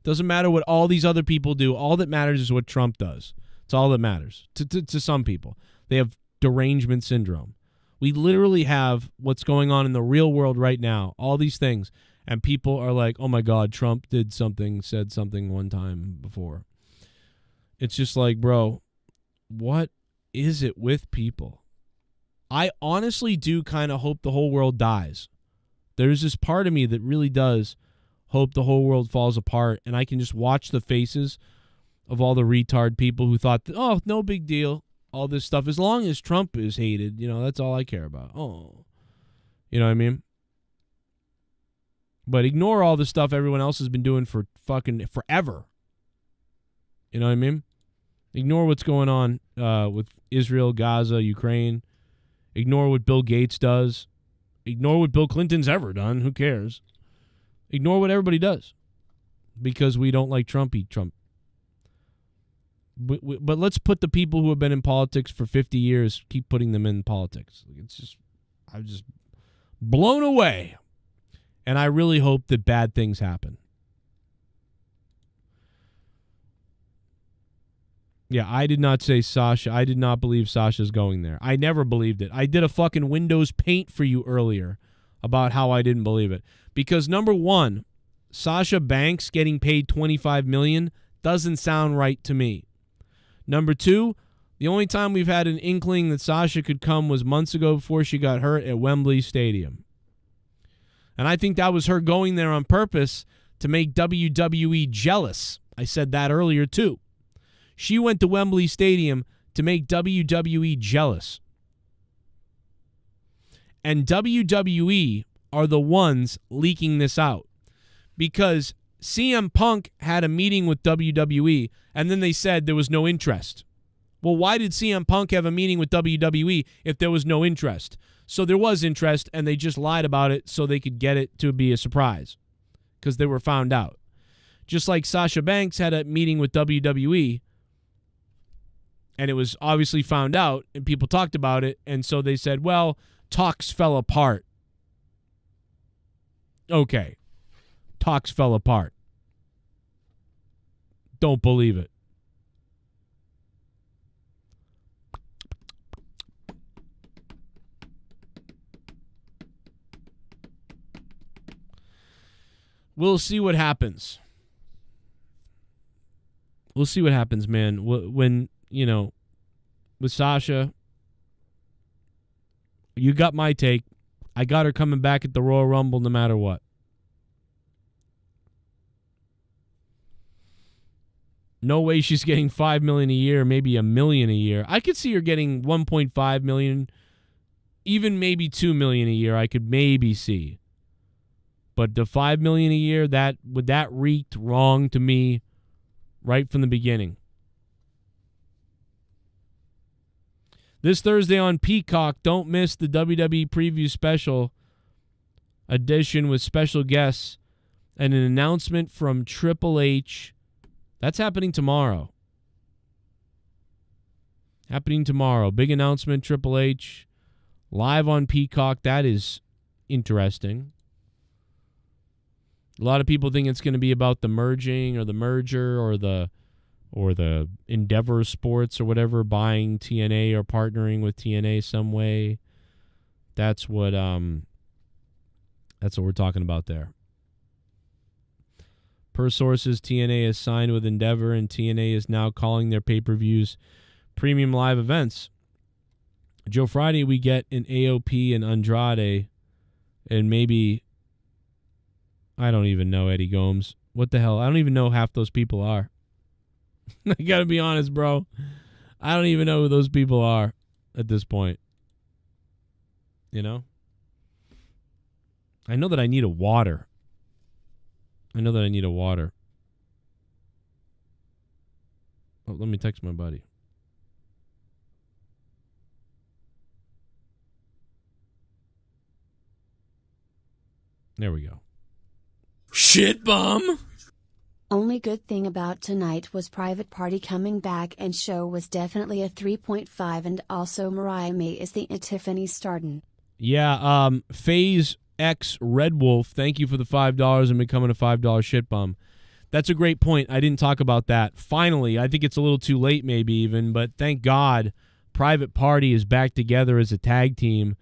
Doesn't matter what all these other people do. All that matters is what Trump does. It's all that matters to some people. They have derangement syndrome. We literally have what's going on in the real world right now. All these things. And people are like, oh, my God, Trump did something, said something one time before. It's just like, bro, what is it with people? I honestly do kind of hope the whole world dies. There's this part of me that really does hope the whole world falls apart, and I can just watch the faces of all the retard people who thought, oh, no big deal, all this stuff. As long as Trump is hated, you know, that's all I care about. Oh, you know what I mean? But ignore all the stuff everyone else has been doing for fucking forever. You know what I mean? Ignore what's going on with Israel, Gaza, Ukraine. Ignore what Bill Gates does. Ignore what Bill Clinton's ever done. Who cares? Ignore what everybody does. Because we don't like Trump, eat Trump. But let's put the people who have been in politics for 50 years, keep putting them in politics. It's just, I'm just blown away. And I really hope that bad things happen. Yeah, I did not say Sasha. I did not believe Sasha's going there. I never believed it. I did a fucking Windows Paint for you earlier about how I didn't believe it. Because number one, Sasha Banks getting paid $25 million doesn't sound right to me. Number two, the only time we've had an inkling that Sasha could come was months ago before she got hurt at Wembley Stadium. And I think that was her going there on purpose to make WWE jealous. I said that earlier too. She went to Wembley Stadium to make WWE jealous. And WWE are the ones leaking this out. Because CM Punk had a meeting with WWE, and then they said there was no interest. Well, why did CM Punk have a meeting with WWE if there was no interest? So there was interest, and they just lied about it so they could get it to be a surprise because they were found out. Just like Sasha Banks had a meeting with WWE, and it was obviously found out, and people talked about it, and so they said, well, talks fell apart. Okay. Talks fell apart. Don't believe it. We'll see what happens. We'll see what happens, man. When, you know, with Sasha, you got my take. I got her coming back at the Royal Rumble no matter what. No way she's getting $5 million a year, maybe $1 million a year. I could see her getting $1.5 million, even maybe $2 million a year. I could maybe see. But the $5 million a year, that reeked wrong to me right from the beginning. This Thursday on Peacock, don't miss the WWE Preview Special edition with special guests and an announcement from Triple H. That's happening tomorrow. Big announcement, Triple H. Live on Peacock. That is interesting. A lot of people think it's going to be about the merging or the merger or the Endeavor Sports or whatever buying TNA or partnering with TNA some way. That's what we're talking about there. Per sources, TNA is signed with Endeavor, and TNA is now calling their pay-per-views premium live events. Joe Friday, we get an AOP and Andrade, and maybe, I don't even know, Eddie Gomes. What the hell? I don't even know half those people are. I gotta be honest, bro. I don't even know who those people are at this point. You know? I know that I need a water. Oh, let me text my buddy. There we go. Shit bum. Only good thing about tonight was Private Party coming back, and show was definitely a 3.5, and also Mariah May is the Tiffany Starden. Yeah, FaZe X Red Wolf, thank you for the $5 and becoming a $5 shit bum. That's a great point. I didn't talk about that. Finally, I think it's a little too late maybe even, but thank God Private Party is back together as a tag team.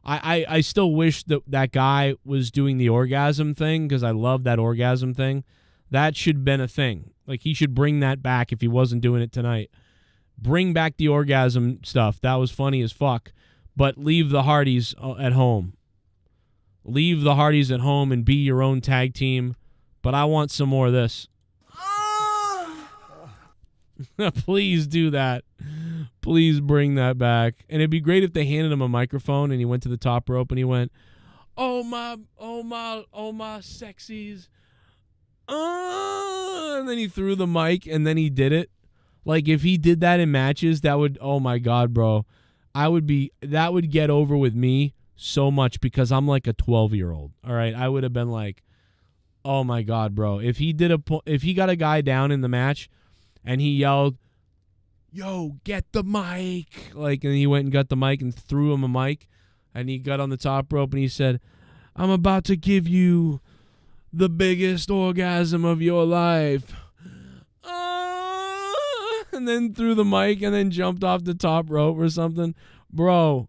I still wish that guy was doing the orgasm thing because I love that orgasm thing. That should have been a thing. Like, he should bring that back if he wasn't doing it tonight. Bring back the orgasm stuff. That was funny as fuck. But leave the Hardys at home. Leave the Hardys at home and be your own tag team. But I want some more of this. Please do that. Please bring that back. And it'd be great if they handed him a microphone and he went to the top rope and he went, oh my sexies. And then he threw the mic and then he did it. Like, if he did that in matches, that would, oh my God, bro. That would get over with me so much because I'm like a 12-year-old. All right. I would have been like, oh my God, bro. If he got a guy down in the match and he yelled, yo, get the mic. Like, and he went and got the mic and threw him a mic and he got on the top rope and he said, I'm about to give you the biggest orgasm of your life. And then threw the mic and then jumped off the top rope or something. Bro.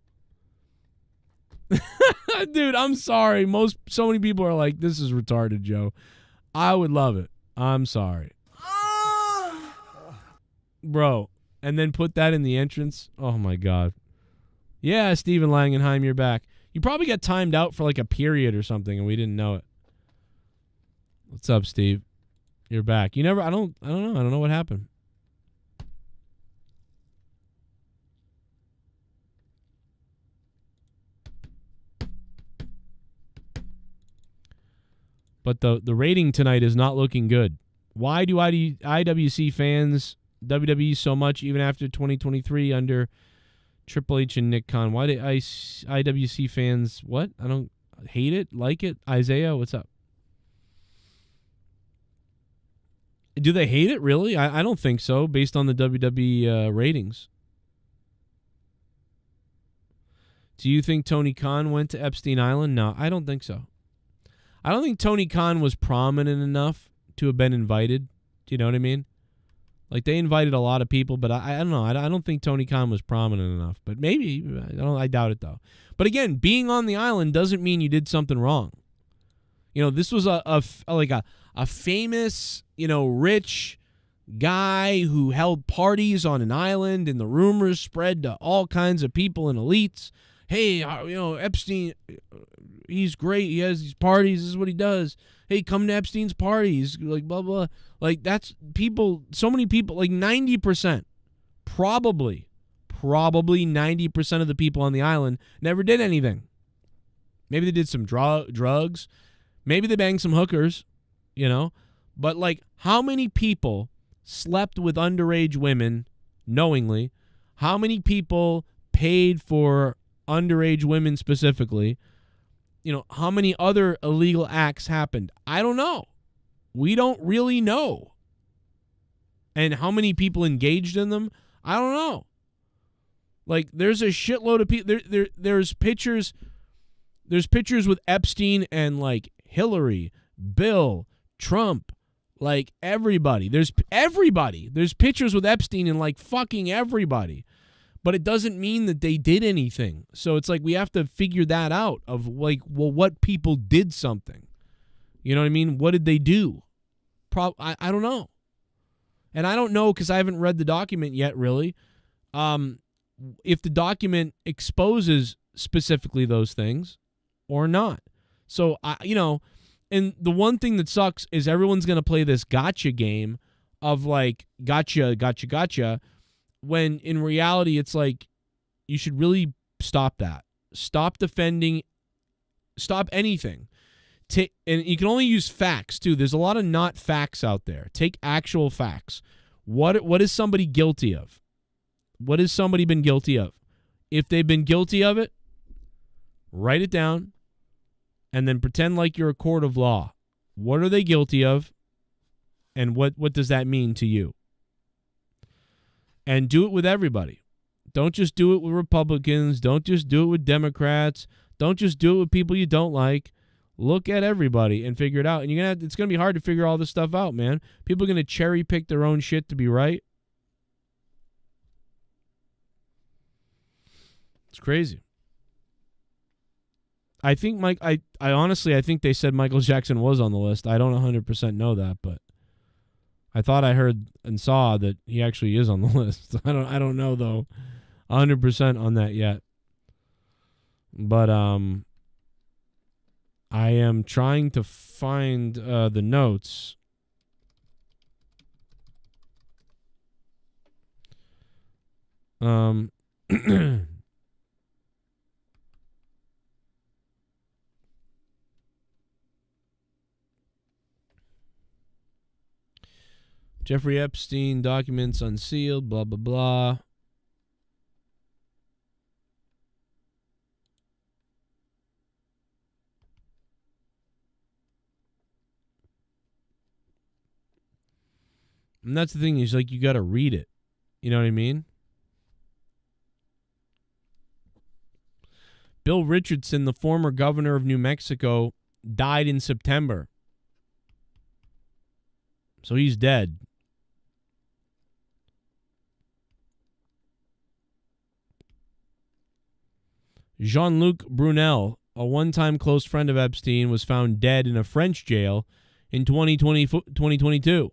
Dude, I'm sorry. So many people are like, this is retarded, Joe. I would love it. I'm sorry. Bro. And then put that in the entrance. Oh, my God. Yeah, Steven Langenheim, you're back. You probably got timed out for like a period or something and we didn't know it. What's up, Steve? You're back. I don't know. I don't know what happened. But the rating tonight is not looking good. Why do IWC fans WWE so much even after 2023 under Triple H and Nick Khan? Why do IWC fans, what? I don't hate it, like it? Isaiah, what's up? Do they hate it, really? I don't think so, based on the WWE ratings. Do you think Tony Khan went to Epstein Island? No, I don't think so. I don't think Tony Khan was prominent enough to have been invited. Do you know what I mean? Like, they invited a lot of people, but I don't know. I don't think Tony Khan was prominent enough. But maybe. I doubt it, though. But again, being on the island doesn't mean you did something wrong. You know, this was a famous, rich guy who held parties on an island, and the rumors spread to all kinds of people and elites. Hey, Epstein, he's great. He has these parties. This is what he does. Hey, come to Epstein's parties. Like, blah, blah. Like, that's people, so many people, like 90%, probably 90% of the people on the island never did anything. Maybe they did some drugs. Maybe they banged some hookers, But, like, how many people slept with underage women knowingly? How many people paid for underage women specifically? How many other illegal acts happened? I don't know. We don't really know. And how many people engaged in them? I don't know. Like, there's a shitload of people. There's pictures. There's pictures with Epstein and, like, Hillary, Bill, Trump, like, everybody. There's everybody. There's pictures with Epstein and, like, fucking everybody. But it doesn't mean that they did anything. So it's like we have to figure that out of, like, well, what people did something. You know what I mean? What did they do? I don't know. And I don't know because I haven't read the document yet, really. If the document exposes specifically those things or not. So, and the one thing that sucks is everyone's going to play this gotcha game of, like, gotcha, when in reality it's like you should really stop that. Stop defending. Stop anything. And you can only use facts, too. There's a lot of not facts out there. Take actual facts. What is somebody guilty of? What has somebody been guilty of? If they've been guilty of it, write it down and then pretend like you're a court of law. What are they guilty of? And what does that mean to you? And do it with everybody. Don't just do it with Republicans. Don't just do it with Democrats. Don't just do it with people you don't like. Look at everybody and figure it out. And it's going to be hard to figure all this stuff out, man. People are going to cherry pick their own shit to be right. It's crazy. I think I honestly, I think they said Michael Jackson was on the list. I don't 100% know that, but I thought I heard and saw that he actually is on the list. I don't know though 100% on that yet. But I am trying to find the notes. Jeffrey Epstein documents unsealed, blah, blah, blah. And that's the thing, is like you got to read it. You know what I mean? Bill Richardson, the former governor of New Mexico, died in September. So he's dead. Jean-Luc Brunel, a one-time close friend of Epstein, was found dead in a French jail in 2022.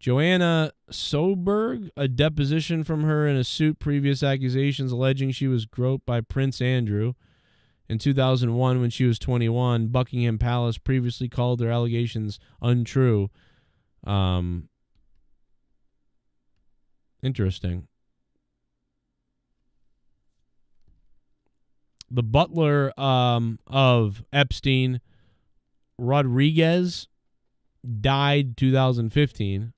Joanna Soberg, a deposition from her in a suit, previous accusations alleging she was groped by Prince Andrew in 2001 when she was 21. Buckingham Palace previously called their allegations untrue. Interesting. The butler of Epstein Rodriguez died 2015.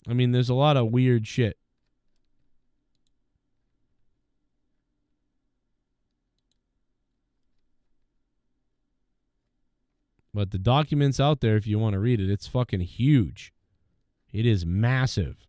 I mean, there's a lot of weird shit. But the document's out there if you want to read it. It's fucking huge. It is massive.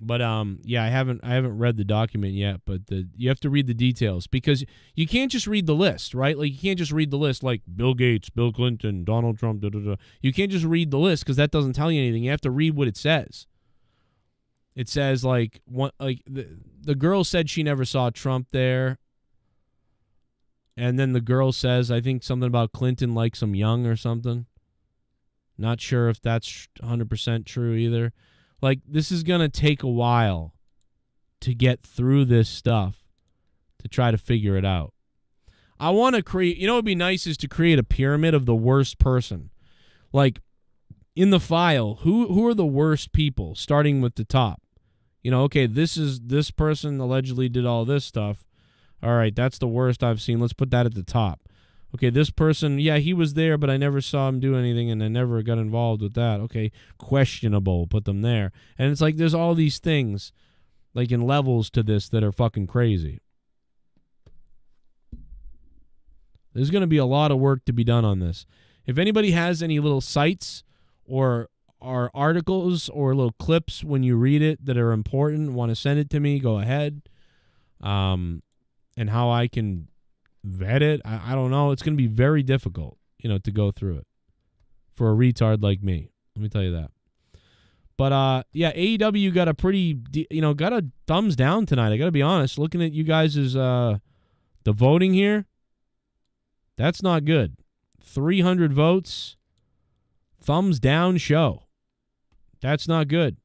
But yeah, I haven't read the document yet, but you have to read the details because you can't just read the list, right? Like you can't just read the list like Bill Gates, Bill Clinton, Donald Trump, da da da. You can't just read the list because that doesn't tell you anything. You have to read what it says. It says like the girl said she never saw Trump there. And then the girl says, I think something about Clinton likes him young or something. Not sure if that's 100% true either. Like, this is going to take a while to get through this stuff to try to figure it out. I want to create, you know what would be nice is to create a pyramid of the worst person. Like, in the file, who are the worst people, starting with the top? You know, okay, this person allegedly did all this stuff. All right, that's the worst I've seen. Let's put that at the top. Okay, this person, yeah, he was there, but I never saw him do anything, and I never got involved with that. Okay, questionable, put them there. And it's like there's all these things, like in levels to this that are fucking crazy. There's going to be a lot of work to be done on this. If anybody has any little sites or articles or little clips when you read it that are important, want to send it to me, go ahead. And how I can vet it, I don't know. It's going to be very difficult, to go through it for a retard like me. Let me tell you that. But, yeah, AEW got a pretty, got a thumbs down tonight. I got to be honest. Looking at you guys' the voting here, that's not good. 300 votes, thumbs down show. That's not good.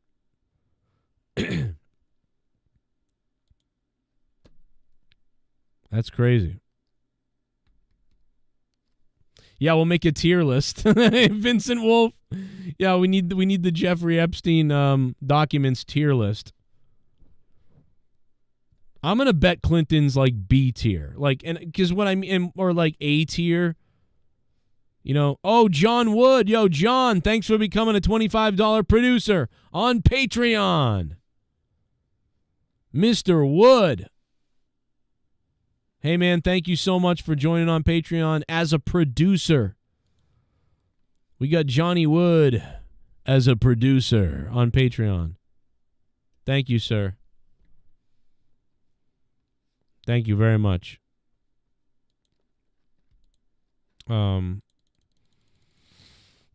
That's crazy. Yeah, we'll make a tier list. Vincent Wolf. Yeah, we need the Jeffrey Epstein documents tier list. I'm gonna bet Clinton's like B tier, like, and because what I mean, or like A tier. Oh, John Wood. Yo, John, thanks for becoming a $25 producer on Patreon. Mr. Wood. Hey, man, thank you so much for joining on Patreon as a producer. We got Johnny Wood as a producer on Patreon. Thank you, sir. Thank you very much.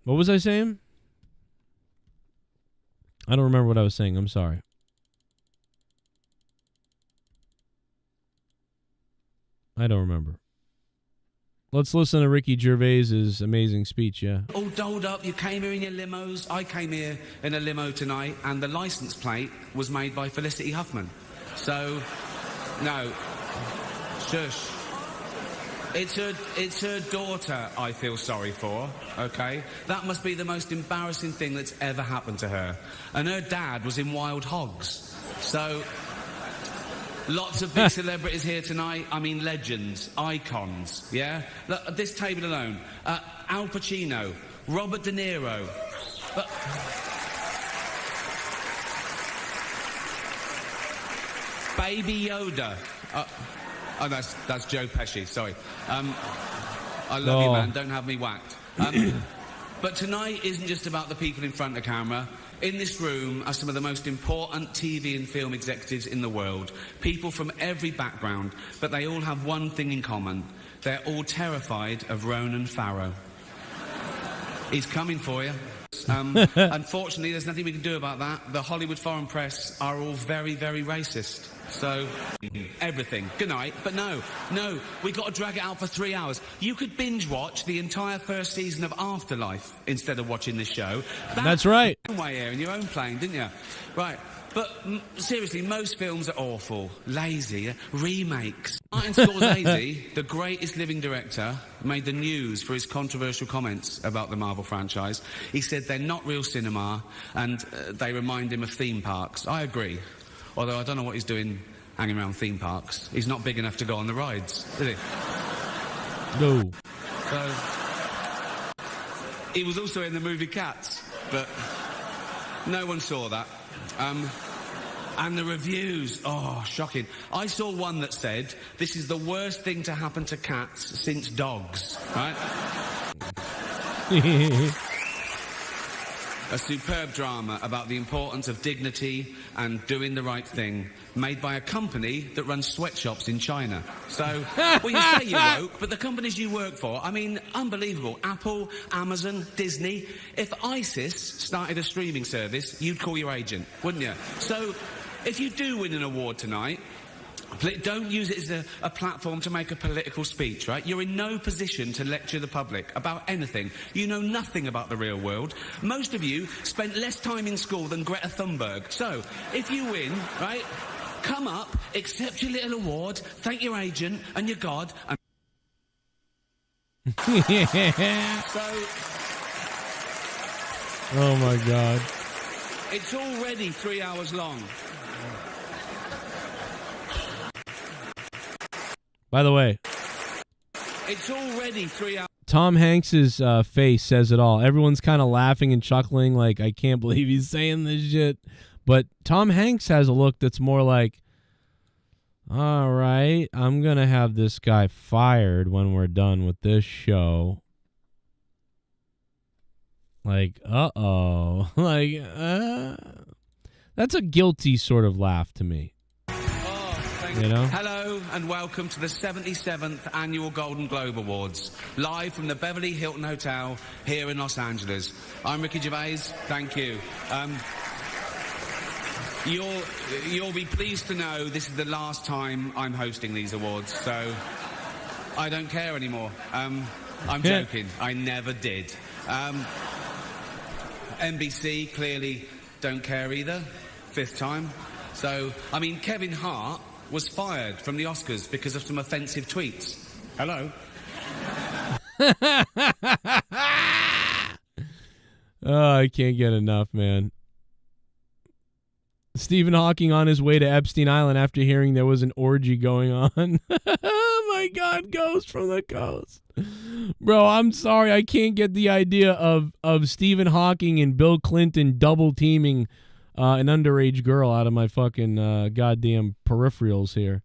What was I saying? I don't remember what I was saying. I'm sorry. I don't remember. Let's listen to Ricky Gervais's amazing speech, yeah. All dolled up, you came here in your limos. I came here in a limo tonight, and the license plate was made by Felicity Huffman. So, no. Shush. It's her daughter I feel sorry for, okay? That must be the most embarrassing thing that's ever happened to her. And her dad was in Wild Hogs. So... lots of big celebrities here tonight. I mean, legends, icons, yeah? Look, at this table alone, Al Pacino, Robert De Niro. Baby Yoda. Oh, that's Joe Pesci, sorry. I love you, man. Don't have me whacked. But tonight isn't just about the people in front of the camera. In this room are some of the most important TV and film executives in the world. People from every background, but they all have one thing in common. They're all terrified of Ronan Farrow. He's coming for you. Unfortunately, there's nothing we can do about that. The Hollywood foreign press are all very, very racist. So, everything. Good night. But no, we got to drag it out for 3 hours. You could binge watch the entire first season of Afterlife instead of watching this show. That's right. Way here in your own plane, didn't you? Right. But seriously, most films are awful, lazy, remakes. Martin Scorsese, the greatest living director, made the news for his controversial comments about the Marvel franchise. He said they're not real cinema and they remind him of theme parks. I agree. Although I don't know what he's doing hanging around theme parks. He's not big enough to go on the rides, is he? No. So, he was also in the movie Cats, but no one saw that. And the reviews, oh, shocking. I saw one that said, this is the worst thing to happen to cats since dogs, right? A superb drama about the importance of dignity and doing the right thing, made by a company that runs sweatshops in China. So, well, you say you're woke, but the companies you work for, I mean, unbelievable. Apple, Amazon, Disney. If ISIS started a streaming service, you'd call your agent, wouldn't you? So, if you do win an award tonight, don't use it as a platform to make a political speech, right? You're in no position to lecture the public about anything. You know nothing about the real world. Most of you spent less time in school than Greta Thunberg. So, if you win, right, come up, accept your little award, thank your agent and your God, and... So... Oh, my God. It's already 3 hours long. By the way, it's already 3 hours. Tom Hanks's face says it all. Everyone's kind of laughing and chuckling like, I can't believe he's saying this shit. But Tom Hanks has a look that's more like, all right, I'm going to have this guy fired when we're done with this show. Like, uh-oh. Like, that's a guilty sort of laugh to me. You know? Hello and welcome to the 77th Annual Golden Globe Awards, live from the Beverly Hilton Hotel here in Los Angeles. I'm Ricky Gervais. Thank you. You'll be pleased to know this is the last time I'm hosting these awards, so I don't care anymore. I'm joking. I never did. NBC clearly don't care either. 5th time. So, I mean, Kevin Hart was fired from the Oscars because of some offensive tweets. Hello? Oh, I can't get enough, man. Stephen Hawking on his way to Epstein Island after hearing there was an orgy going on. Oh, my God, Ghost from the Coast. Bro, I'm sorry. I can't get the idea of Stephen Hawking and Bill Clinton double teaming an underage girl out of my fucking goddamn peripherals here.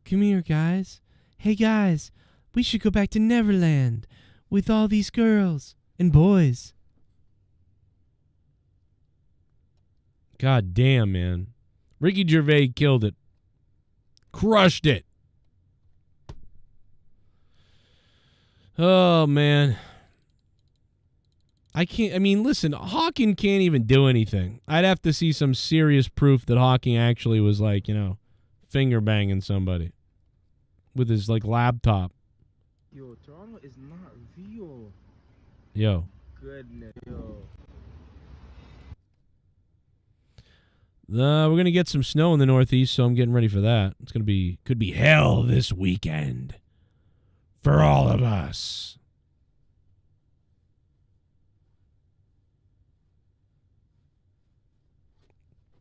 Come here, guys. Hey, guys, we should go back to Neverland with all these girls and boys. God damn, man. Ricky Gervais killed it. Crushed it. Oh, man. Listen, Hawking can't even do anything. I'd have to see some serious proof that Hawking actually was, like, you know, finger banging somebody with his, like, laptop. Yo, Toronto is not real. Yo. Goodness, yo. We're going to get some snow in the Northeast, so I'm getting ready for that. Could be hell this weekend. For all of us.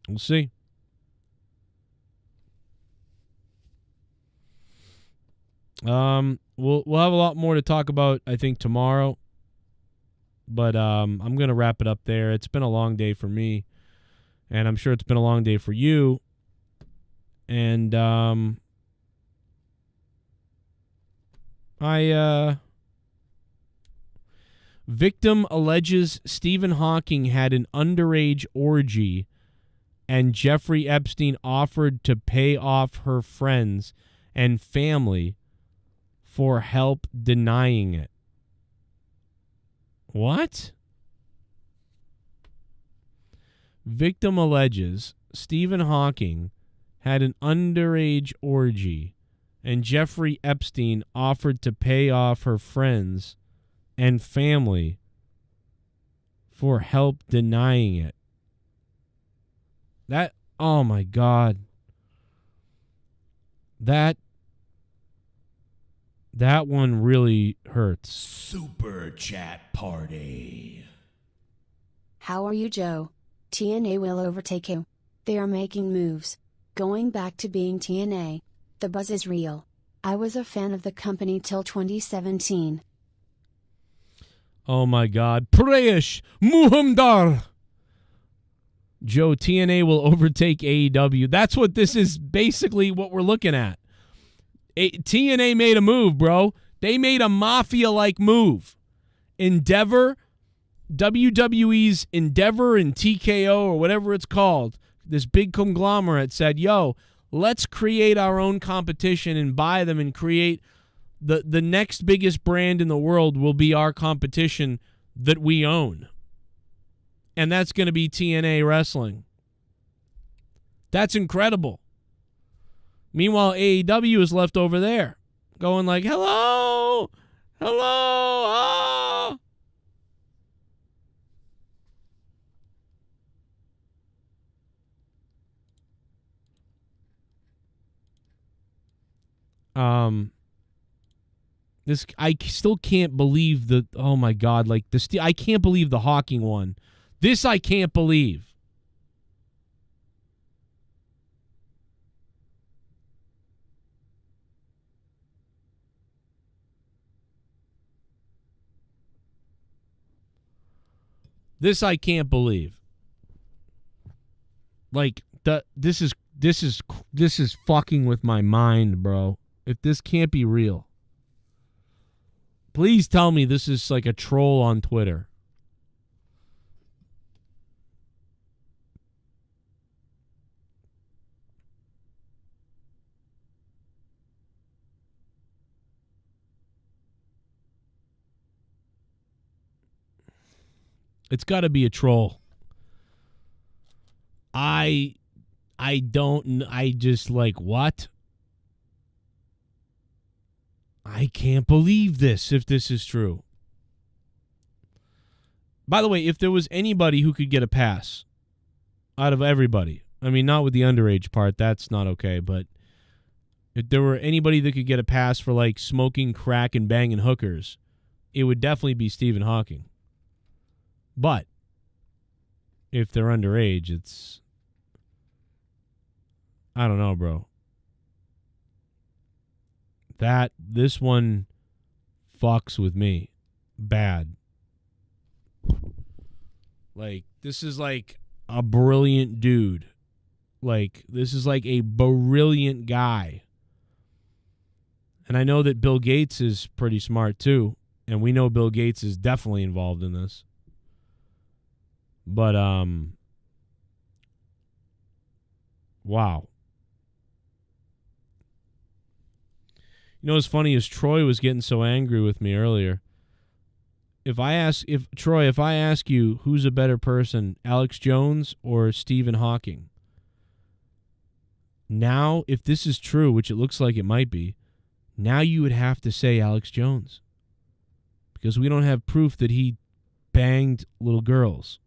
We'll see. We'll have a lot more to talk about, I think, tomorrow. But I'm going to wrap it up there. It's been a long day for me. And I'm sure it's been a long day for you. And victim alleges Stephen Hawking had an underage orgy and Jeffrey Epstein offered to pay off her friends and family for help denying it. What? Victim alleges Stephen Hawking had an underage orgy and Jeffrey Epstein offered to pay off her friends and family for help denying it. That, oh my God. That one really hurts. Super chat party. How are you, Joe? TNA will overtake you. They are making moves. Going back to being TNA. The buzz is real. I was a fan of the company till 2017. Oh my God. Prayesh Muhamdar. Joe, TNA will overtake AEW. That's what this is basically what we're looking at. TNA made a move, bro. They made a mafia-like move. Endeavor, WWE's Endeavor and TKO or whatever it's called, this big conglomerate said, yo, let's create our own competition and buy them and create the next biggest brand in the world will be our competition that we own. And that's going to be TNA Wrestling. That's incredible. Meanwhile, AEW is left over there going like, hello, hello, This, I still can't believe the, oh my God, like this, I can't believe the Hawking one. This I can't believe. This I can't believe. Like this is fucking with my mind, bro. If this can't be real. Please tell me this is like a troll on Twitter. It's got to be a troll. I just like, what? I can't believe this if this is true. By the way, if there was anybody who could get a pass out of everybody, I mean, not with the underage part, that's not okay, but if there were anybody that could get a pass for like smoking crack and banging hookers, it would definitely be Stephen Hawking. But if they're underage, it's, I don't know, bro. This one fucks with me bad. Like, this is like a brilliant dude. Like, this is like a brilliant guy. And I know that Bill Gates is pretty smart too. And we know Bill Gates is definitely involved in this. But, wow. You know what's funny is Troy was getting so angry with me earlier. If I ask you who's a better person, Alex Jones or Stephen Hawking? Now, if this is true, which it looks like it might be, now you would have to say Alex Jones. Because we don't have proof that he banged little girls.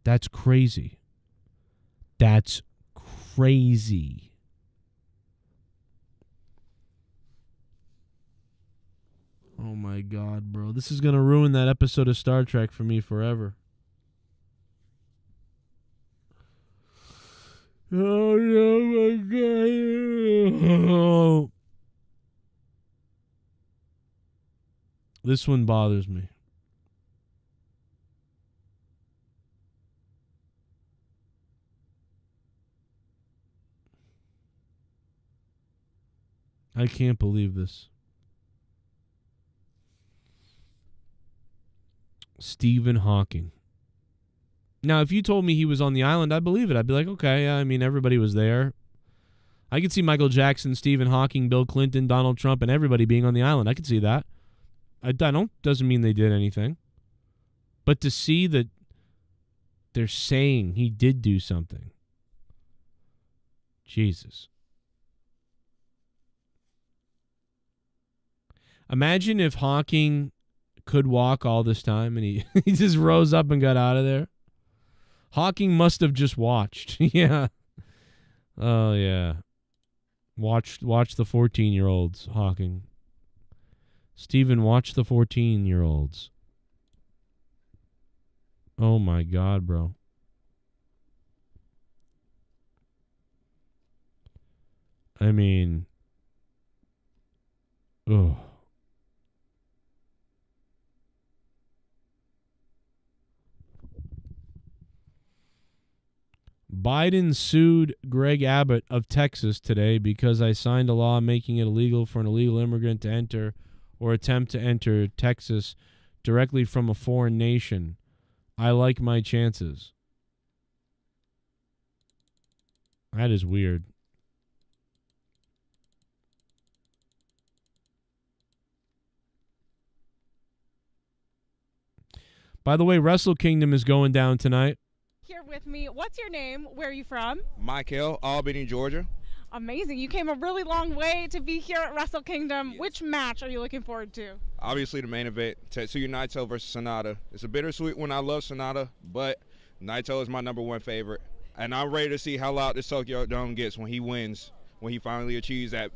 That's crazy. That's crazy. Oh my God, bro. This is going to ruin that episode of Star Trek for me forever. Oh, my God. This one bothers me. I can't believe this. Stephen Hawking. Now, if you told me he was on the island, I'd believe it. I'd be like, okay, I mean, everybody was there. I could see Michael Jackson, Stephen Hawking, Bill Clinton, Donald Trump, and everybody being on the island. I could see that. Doesn't mean they did anything. But to see that they're saying he did do something. Jesus. Imagine if Hawking could walk all this time, and he, he just rose up and got out of there. Hawking must have just watched. Yeah. Oh, yeah. Watch the 14-year-olds, Hawking. Steven, watch the 14-year-olds. Oh, my God, bro. I mean, ugh. Biden sued Greg Abbott of Texas today because I signed a law making it illegal for an illegal immigrant to enter or attempt to enter Texas directly from a foreign nation. I like my chances. That is weird. By the way, Wrestle Kingdom is going down tonight. Here with me. What's your name? Where are you from? Michael, Albany, Georgia. Amazing. You came a really long way to be here at Wrestle Kingdom. Yes. Which match are you looking forward to? Obviously the main event, Tetsuya Naito versus Sonata. It's a bittersweet one. I love Sonata, but Naito is my #1 favorite. And I'm ready to see how loud this Tokyo Dome gets when he wins, when he finally achieves that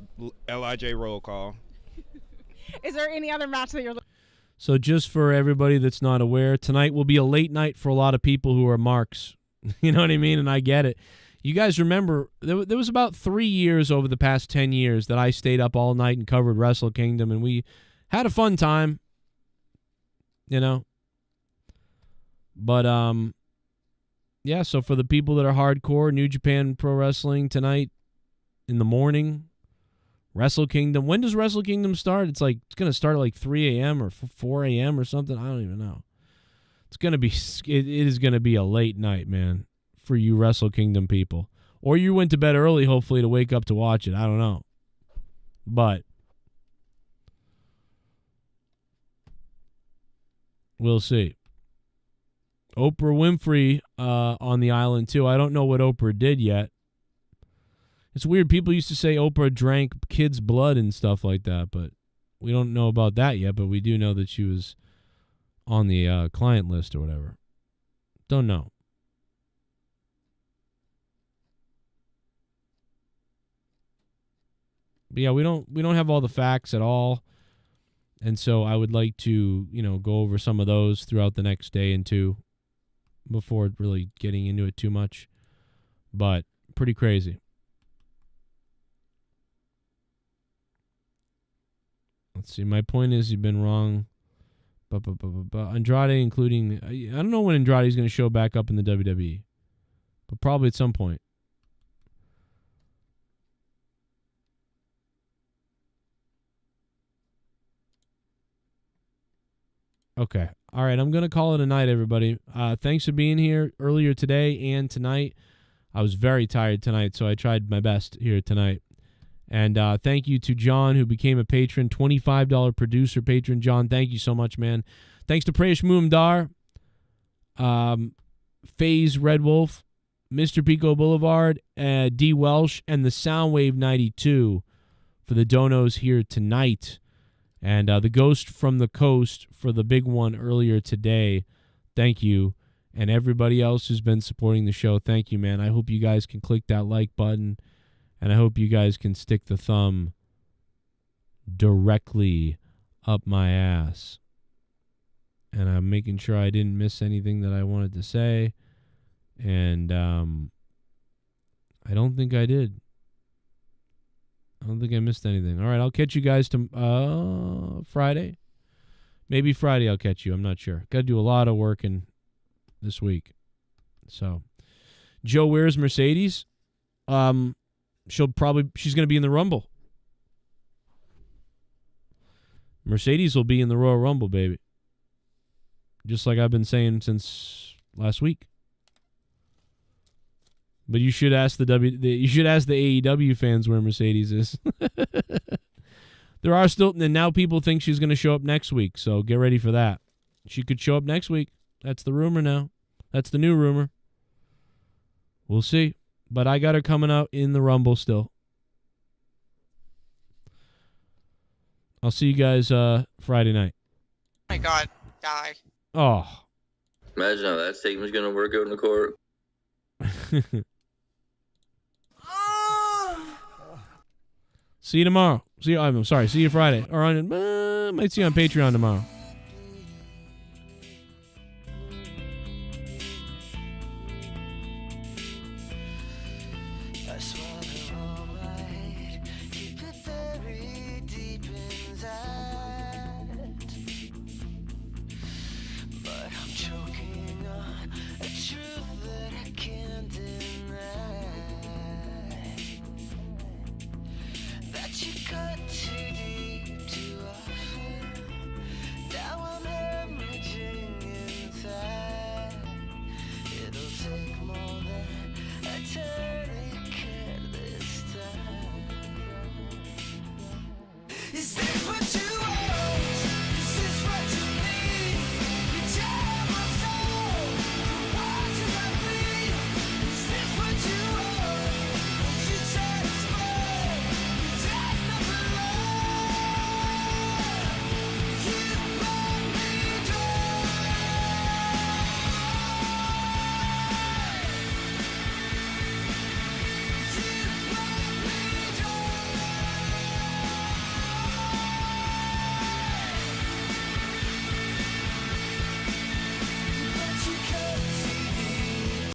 LIJ roll call. Is there any other match that you're looking? So just for everybody that's not aware, tonight will be a late night for a lot of people who are marks. You know what I mean? And I get it. You guys remember, there was about 3 years over the past 10 years that I stayed up all night and covered Wrestle Kingdom, and we had a fun time, you know? But, yeah, so for the people that are hardcore, New Japan Pro Wrestling tonight in the morning, Wrestle Kingdom. When does Wrestle Kingdom start? It's going to start at like 3 a.m. or 4 a.m. or something. I don't even know. It is going to be a late night, man, for you Wrestle Kingdom people. Or you went to bed early, hopefully, to wake up to watch it. I don't know. But we'll see. Oprah Winfrey on the island, too. I don't know what Oprah did yet. It's weird. People used to say Oprah drank kids' blood and stuff like that, but we don't know about that yet, but we do know that she was on the client list or whatever. Don't know. But yeah, we don't have all the facts at all. And so I would like to, go over some of those throughout the next day and two before really getting into it too much. But pretty crazy. Let's see. My point is you've been wrong. Andrade, including... I don't know when Andrade's going to show back up in the WWE. But probably at some point. Okay. All right. I'm going to call it a night, everybody. Thanks for being here earlier today and tonight. I was very tired tonight, so I tried my best here tonight. And thank you to John, who became a patron, $25 producer patron. John, thank you so much, man. Thanks to Prayesh Moomdar, FaZe Red Wolf, Mr. Pico Boulevard, D. Welsh, and the Soundwave 92 for the donos here tonight. And the Ghost from the Coast for the big one earlier today. Thank you. And everybody else who's been supporting the show, thank you, man. I hope you guys can click that like button. And I hope you guys can stick the thumb directly up my ass. And I'm making sure I didn't miss anything that I wanted to say. And I don't think I did. I don't think I missed anything. All right, I'll catch you guys Friday. Maybe Friday I'll catch you. I'm not sure. Got to do a lot of work this week. So, Joe, where's Mercedes? She's going to be in the Rumble. Mercedes will be in the Royal Rumble, baby. Just like I've been saying since last week. But you should ask the AEW fans where Mercedes is. There are still, and now people think she's going to show up next week, so get ready for that. She could show up next week. That's the rumor now. That's the new rumor. We'll see. But I got her coming out in the Rumble still. I'll see you guys Friday night. my god, die. Oh. Imagine how that statement's gonna work out in the court. See you tomorrow. I'm sorry. See you Friday. Or might see you on Patreon tomorrow.